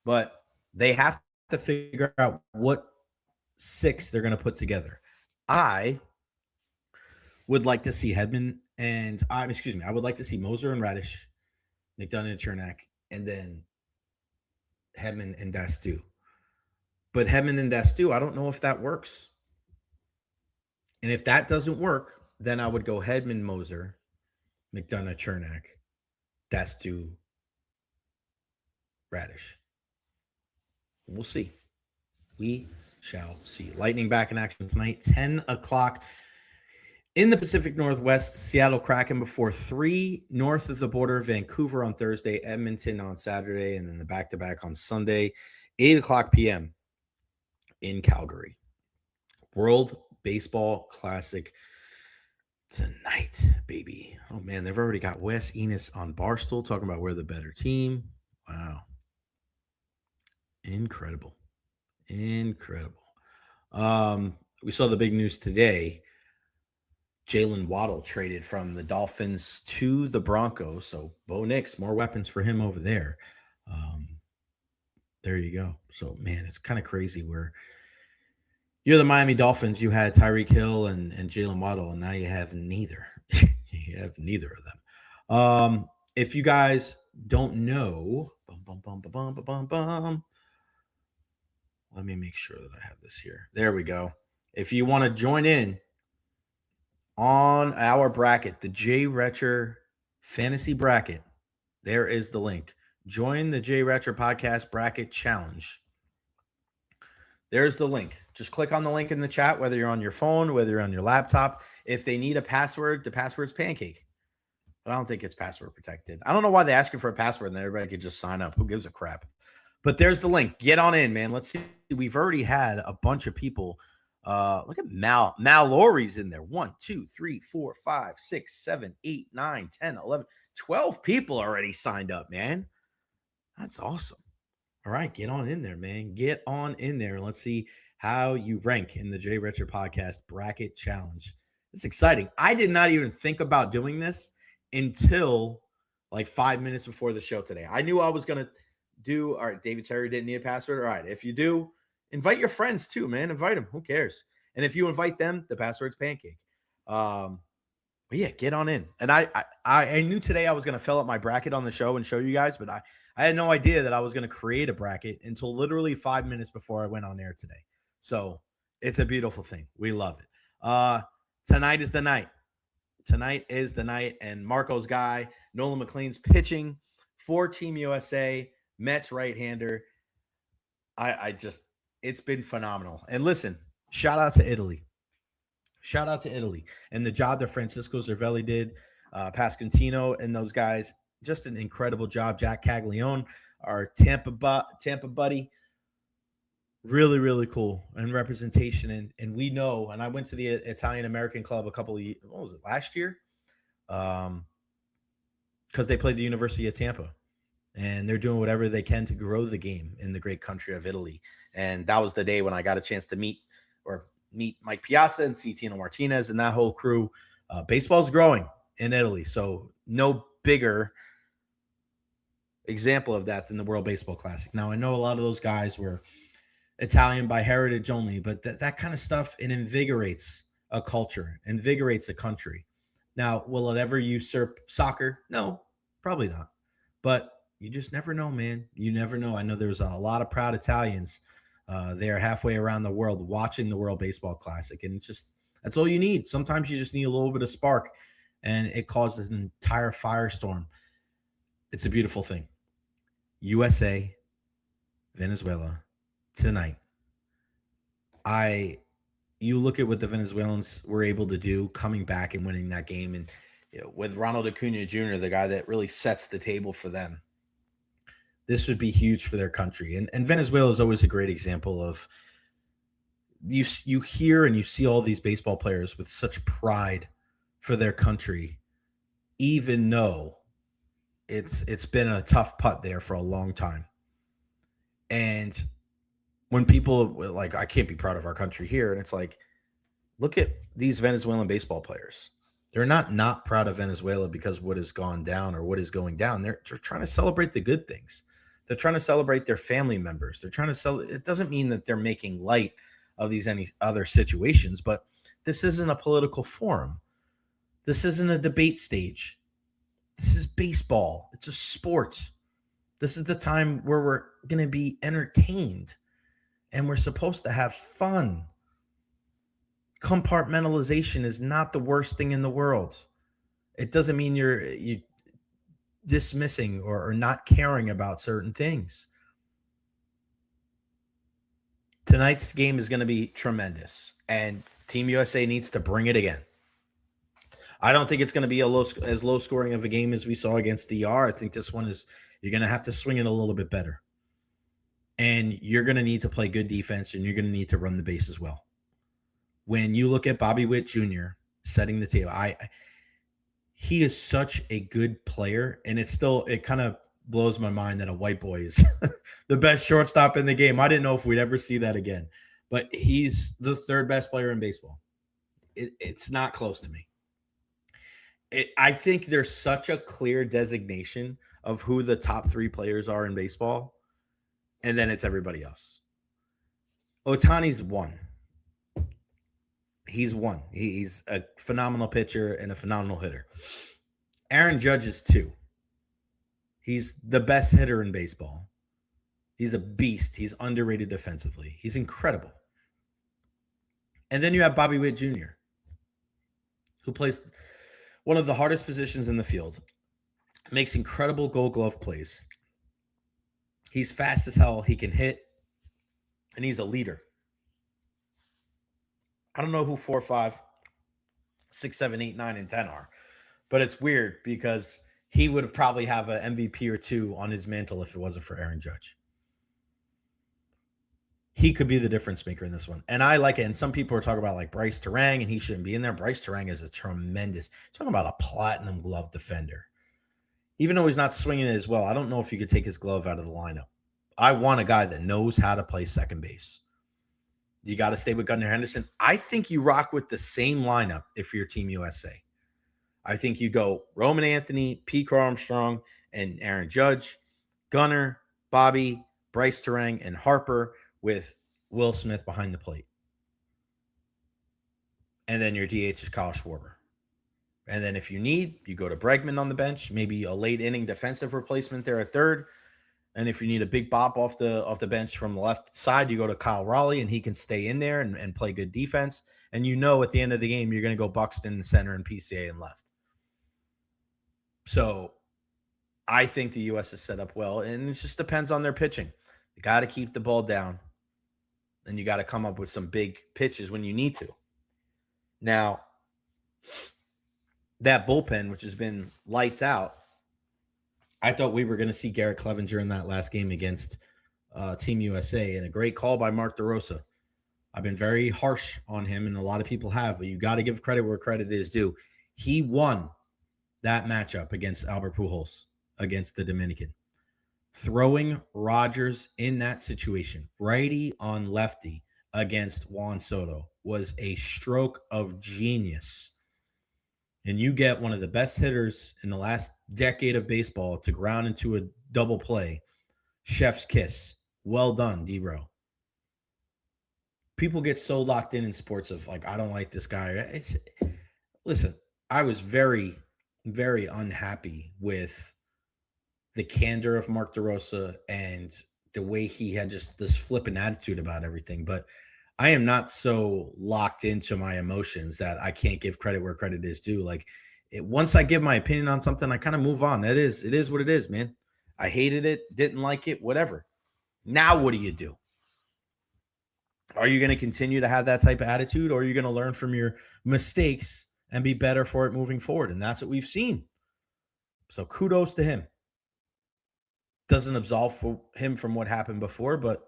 But they have to figure out what 6 they're going to put together. I would like to see Hedman and I would like to see Moser and Radish, McDonough and Chernak, and then Hedman and Dastu. But Hedman and Dastu, I don't know if that works. And if that doesn't work, then I would go Hedman, Moser, McDonough, Chernak, Dastu, Radish. We'll see. We shall see. Lightning back in action tonight, 10 o'clock in the Pacific Northwest. Seattle Kraken before 3 north of the border. Vancouver on Thursday, Edmonton on Saturday, and then the back-to-back on Sunday, 8 o'clock p.m. in Calgary. World Baseball Classic tonight, baby. Oh, man, they've already got Wes Enos on Barstool talking about we're the better team. Wow. Incredible. We saw the big news today. Jalen Waddle traded from the Dolphins to the Broncos. So Bo Nix, more weapons for him over there. There you go. So, man, it's kind of crazy where you're the Miami Dolphins. You had Tyreek Hill and Jalen Waddle, and now you have neither. You have neither of them. If you guys don't know, let me make sure that I have this here. There we go. If you want to join in on our bracket, the J Recher Fantasy Bracket, there is the link. Join the J Recher Podcast Bracket Challenge. There's the link. Just click on the link in the chat, whether you're on your phone, whether you're on your laptop. If they need a password, the password's Pancake. But I don't think it's password protected. I don't know why they ask you for a password and then everybody could just sign up. Who gives a crap? But there's the link. Get on in, man. Let's see. We've already had a bunch of people. Look at Mal Laurie's in there. 1, 2, 3, 4, 5, 6, 7, 8, 9, 10, 11, 12 people already signed up, man. That's awesome. All right, get on in there, man. Get on in there. Let's see how you rank in the Jay Recher Podcast Bracket Challenge. It's exciting. I did not even think about doing this until like 5 minutes before the show today. I knew I was going to do, all right, David Terry didn't need a password. All right, if you do, invite your friends too, man. Invite them. Who cares? And if you invite them, the password's Pancake. But yeah, get on in. And I knew today I was going to fill up my bracket on the show and show you guys, but I had no idea that I was going to create a bracket until literally 5 minutes before I went on air today. So it's a beautiful thing. We love it. Tonight is the night. Tonight is the night. And Marco's guy, Nolan McLean's pitching for Team USA, Mets right-hander. It's been phenomenal. And listen, shout out to Italy. Shout out to Italy and the job that Francisco Cervelli did, Pascantino and those guys. Just an incredible job. Jack Caglione, our Tampa buddy. Really, really cool. And representation. And we know, and I went to the Italian-American Club last year? Because they played the University of Tampa. And they're doing whatever they can to grow the game in the great country of Italy. And that was the day when I got a chance to meet Mike Piazza and see Tino Martinez and that whole crew. Baseball's growing in Italy. So no bigger example of that than the World Baseball Classic. Now, I know a lot of those guys were Italian by heritage only, but that kind of stuff, it invigorates a culture, invigorates a country. Now, will it ever usurp soccer? No, probably not. But you just never know, man. You never know. I know there's a lot of proud Italians there halfway around the world watching the World Baseball Classic. And it's just, that's all you need. Sometimes you just need a little bit of spark, and it causes an entire firestorm. It's a beautiful thing. USA, Venezuela, tonight. You look at what the Venezuelans were able to do coming back and winning that game. And with Ronald Acuna Jr., the guy that really sets the table for them, this would be huge for their country. And Venezuela is always a great example of you hear and you see all these baseball players with such pride for their country, even though it's been a tough putt there for a long time. And when people like, I can't be proud of our country here. And it's like, look at these Venezuelan baseball players. They're not proud of Venezuela because what has gone down or what is going down. They're trying to celebrate the good things. They're trying to celebrate their family members. They're trying to it doesn't mean that they're making light of any other situations, but this isn't a political forum. This isn't a debate stage. This is baseball. It's a sport. This is the time where we're going to be entertained and we're supposed to have fun. Compartmentalization is not the worst thing in the world. It doesn't mean you're dismissing or not caring about certain things. Tonight's game is going to be tremendous, and Team USA needs to bring it again. I don't think it's going to be as low scoring of a game as we saw against DR. I think this one you're going to have to swing it a little bit better. And you're going to need to play good defense, and you're going to need to run the base as well. When you look at Bobby Witt Jr. setting the table, he is such a good player, and it kind of blows my mind that a white boy is the best shortstop in the game. I didn't know if we'd ever see that again, but he's the third best player in baseball. It's not close to me. I think there's such a clear designation of who the top three players are in baseball, and then it's everybody else. Ohtani's one. He's one. He's a phenomenal pitcher and a phenomenal hitter. Aaron Judge is two. He's the best hitter in baseball. He's a beast. He's underrated defensively. He's incredible. And then you have Bobby Witt Jr., who plays one of the hardest positions in the field, makes incredible Gold Glove plays. He's fast as hell. He can hit, and he's a leader. I don't know who 4, 5, 6, 7, 8, 9, and 10 are, but it's weird because he would have probably have an MVP or two on his mantle if it wasn't for Aaron Judge. He could be the difference maker in this one. And I like it. And some people are talking about like Bryce Terang, and he shouldn't be in there. Bryce Terang is a tremendous, talking about a platinum glove defender. Even though he's not swinging it as well, I don't know if you could take his glove out of the lineup. I want a guy that knows how to play second base. You got to stay with Gunnar Henderson. I think you rock with the same lineup if you're Team USA. I think you go Roman Anthony, Pete Armstrong, and Aaron Judge, Gunnar, Bobby, Bryce Terang, and Harper with Will Smith behind the plate. And then your DH is Kyle Schwarber. And then if you need, you go to Bregman on the bench, maybe a late inning defensive replacement there at third. And if you need a big bop off the bench from the left side, you go to Kyle Raleigh, and he can stay in there and play good defense. And you know at the end of the game, you're going to go Buxton in center and PCA in left. So I think the U.S. is set up well, and it just depends on their pitching. You got to keep the ball down, and you got to come up with some big pitches when you need to. Now, that bullpen, which has been lights out, I thought we were going to see Garrett Clevenger in that last game against Team USA, and a great call by Mark DeRosa. I've been very harsh on him, and a lot of people have, but you got to give credit where credit is due. He won that matchup against Albert Pujols against the Dominican. Throwing Rodgers in that situation, righty on lefty against Juan Soto, was a stroke of genius. And you get one of the best hitters in the last decade of baseball to ground into a double play. Chef's kiss. Well done, D-Bro. People get so locked in sports of like, I don't like this guy. Listen, I was very, very unhappy with the candor of Mark DeRosa and the way he had just this flippant attitude about everything. But I am not so locked into my emotions that I can't give credit where credit is due. Like once I give my opinion on something, I kind of move on. It is what it is, man. I hated it, didn't like it, whatever. Now what do you do? Are you going to continue to have that type of attitude, or are you going to learn from your mistakes and be better for it moving forward? And that's what we've seen. So kudos to him. Doesn't absolve him from what happened before, but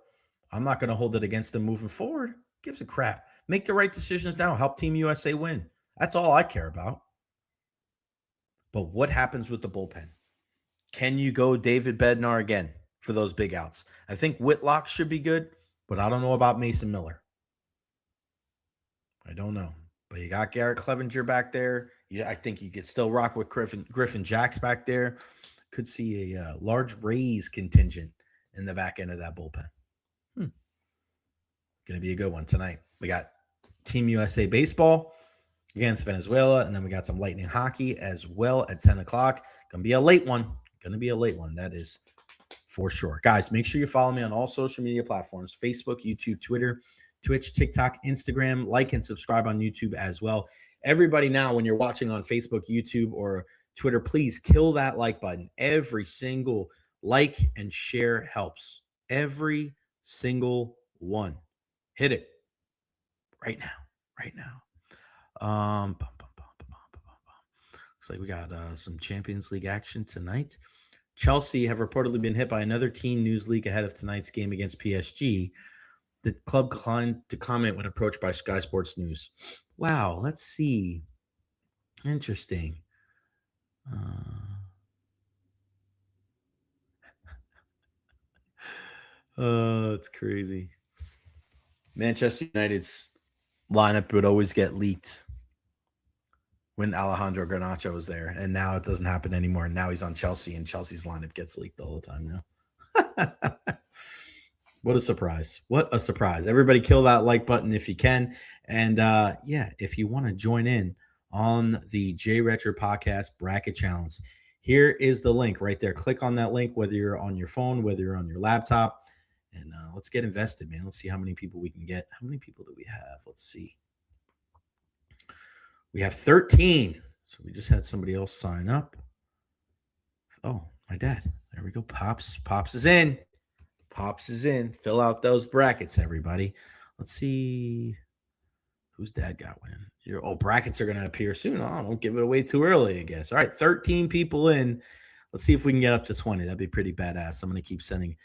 I'm not going to hold it against him moving forward. Gives a crap. Make the right decisions now. Help Team USA win. That's all I care about. But what happens with the bullpen? Can you go David Bednar again for those big outs? I think Whitlock should be good, but I don't know about Mason Miller. I don't know. But you got Garrett Clevenger back there. I think you could still rock with Griffin Jacks back there. Could see a large Rays contingent in the back end of that bullpen. Going to be a good one tonight. We got Team USA baseball against Venezuela, and then we got some Lightning hockey as well at 10 o'clock. Going to be a late one. That is for sure. Guys, make sure you follow me on all social media platforms: Facebook, YouTube, Twitter, Twitch, TikTok, Instagram. Like and subscribe on YouTube as well. Everybody now, when you're watching on Facebook, YouTube, or Twitter, please kill that like button. Every single like and share helps. Every single one. Hit it right now. Looks like we got some Champions League action tonight. Chelsea have reportedly been hit by another team news leak ahead of tonight's game against PSG. The club declined to comment when approached by Sky Sports News. Wow, let's see. Interesting. It's crazy. Manchester United's lineup would always get leaked when Alejandro Garnacho was there, and now it doesn't happen anymore. And now he's on Chelsea, and Chelsea's lineup gets leaked all the time now. What a surprise. Everybody kill that like button if you can. And if you want to join in on the J Recher Podcast Bracket Challenge, here is the link right there. Click on that link, whether you're on your phone, whether you're on your laptop. And let's get invested, man. Let's see how many people we can get. How many people do we have? Let's see. We have 13. So we just had somebody else sign up. Oh, my dad. There we go. Pops is in. Fill out those brackets, everybody. Let's see Whose dad got winning? Brackets are going to appear soon. Oh, don't give it away too early, I guess. All right, 13 people in. Let's see if we can get up to 20. That'd be pretty badass. I'm going to keep sending.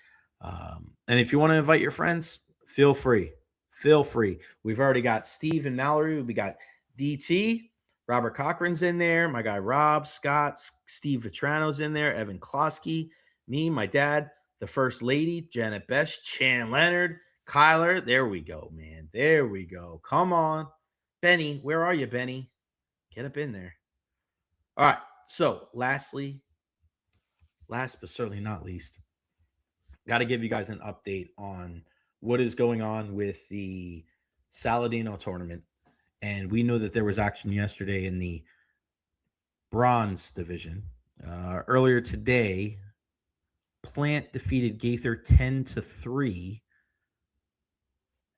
And if you want to invite your friends, feel free. Feel free. We've already got Steve and Mallory. We got DT. Robert Cochran's in there. My guy Rob, Scott, Steve Vitrano's in there. Evan Klosky, me, my dad, the First Lady, Janet Best, Chan Leonard, Kyler. There we go, man. There we go. Come on. Benny, where are you, Benny? Get up in there. All right. So lastly, last but certainly not least, got to give you guys an update on what is going on with the Saladino tournament. And we know that there was action yesterday in the bronze division. Earlier today, Plant defeated Gaither 10-3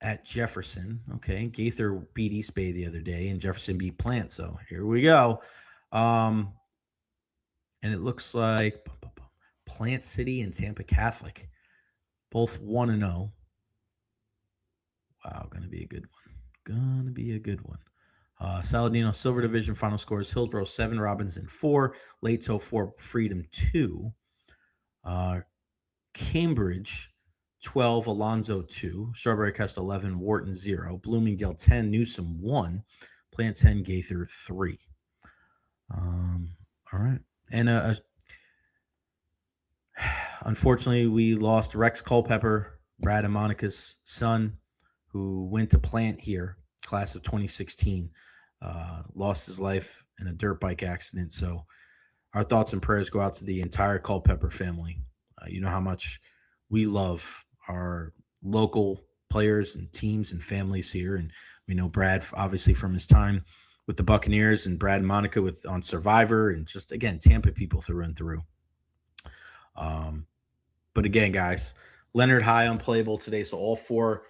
at Jefferson. Okay, Gaither beat East Bay the other day, and Jefferson beat Plant. So here we go. And it looks like Plant City and Tampa Catholic, both 1-0. Wow, going to be a good one. Going to be a good one. Saladino Silver Division final scores: Hillsborough 7, Robinson 4, Lato 4, Freedom 2. Cambridge 12, Alonzo 2, Strawberry Crest 11, Wharton 0, Bloomingdale 10, Newsom 1, Plant 10, Gaither 3. All right. And unfortunately, we lost Rex Culpepper, Brad and Monica's son, who went to Plant here, class of 2016, lost his life in a dirt bike accident. So our thoughts and prayers go out to the entire Culpepper family. You know how much we love our local players and teams and families here. And we know Brad, obviously, from his time with the Buccaneers, and Brad and Monica on Survivor, and just, again, Tampa people through and through. But again, guys, Leonard High unplayable today. So all 4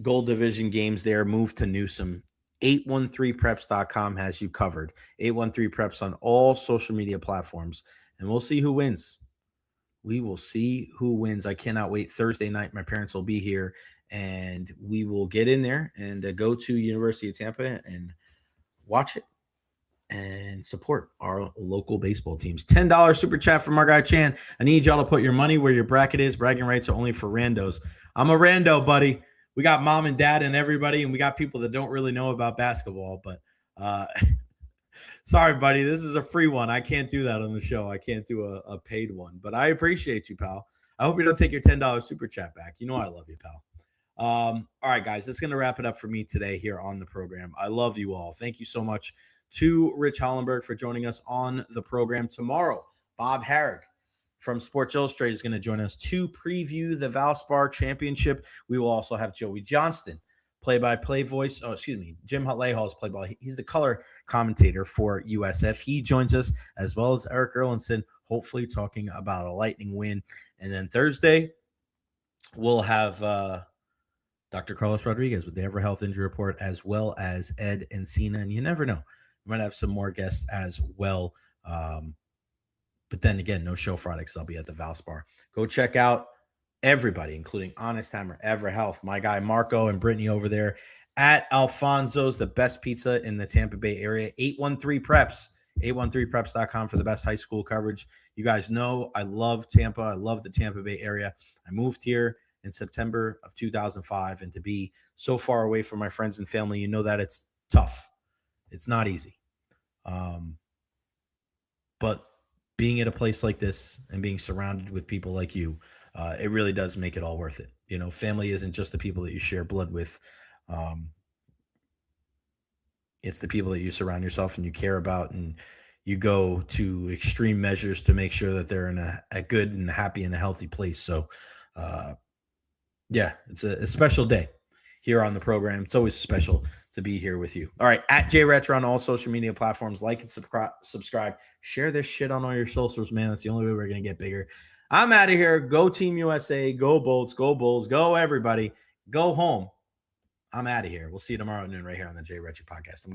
Gold Division games there moved to Newsom. 813preps.com has you covered. 813preps on all social media platforms. And we'll see who wins. We will see who wins. I cannot wait. Thursday night, my parents will be here, and we will get in there and go to University of Tampa and watch it and support our local baseball teams. $10 super chat from our guy Chan. I need y'all to put your money where your bracket is. Bragging rights are only for randos. I'm a rando, buddy. We got mom and dad and everybody, and we got people that don't really know about basketball. But sorry, buddy, this is a free one. I can't do that on the show. I can't do a paid one. But I appreciate you, pal. I hope you don't take your $10 super chat back. You know I love you, pal. All right, guys, that's going to wrap it up for me today here on the program. I love you all. Thank you so much to Rich Hollenberg for joining us on the program. Tomorrow, Bob Harrig from Sports Illustrated is going to join us to preview the Valspar Championship. We will also have Joey Johnston, play-by-play voice. Oh, excuse me. Jim Hutley is play-by. He's the color commentator for USF. He joins us, as well as Eric Erlinson, hopefully talking about a Lightning win. And then Thursday, we'll have Dr. Carlos Rodriguez with the Ever Health Injury Report, as well as Ed and Cena. And you never know. We might have some more guests as well. But then again, no show Friday because I'll be at the Valspar. Go check out everybody, including Honest Hammer, Ever Health, my guy Marco and Brittany over there at Alfonso's, the best pizza in the Tampa Bay area. 813preps, 813preps.com for the best high school coverage. You guys know I love Tampa. I love the Tampa Bay area. I moved here in September of 2005, and to be so far away from my friends and family, you know that it's tough. It's not easy. But being at a place like this and being surrounded with people like you, it really does make it all worth it. You know, family isn't just the people that you share blood with. It's the people that you surround yourself and you care about, and you go to extreme measures to make sure that they're in a good and happy and a healthy place. So, yeah, it's a special day here on the program. It's always special to be here with you. All right, at JRetro on all social media platforms. Like and subscribe. Share this shit on all your socials, man. That's the only way we're going to get bigger. I'm out of here. Go Team USA. Go Bolts. Go Bulls. Go everybody. Go home. I'm out of here. We'll see you tomorrow at noon right here on the JRetro podcast.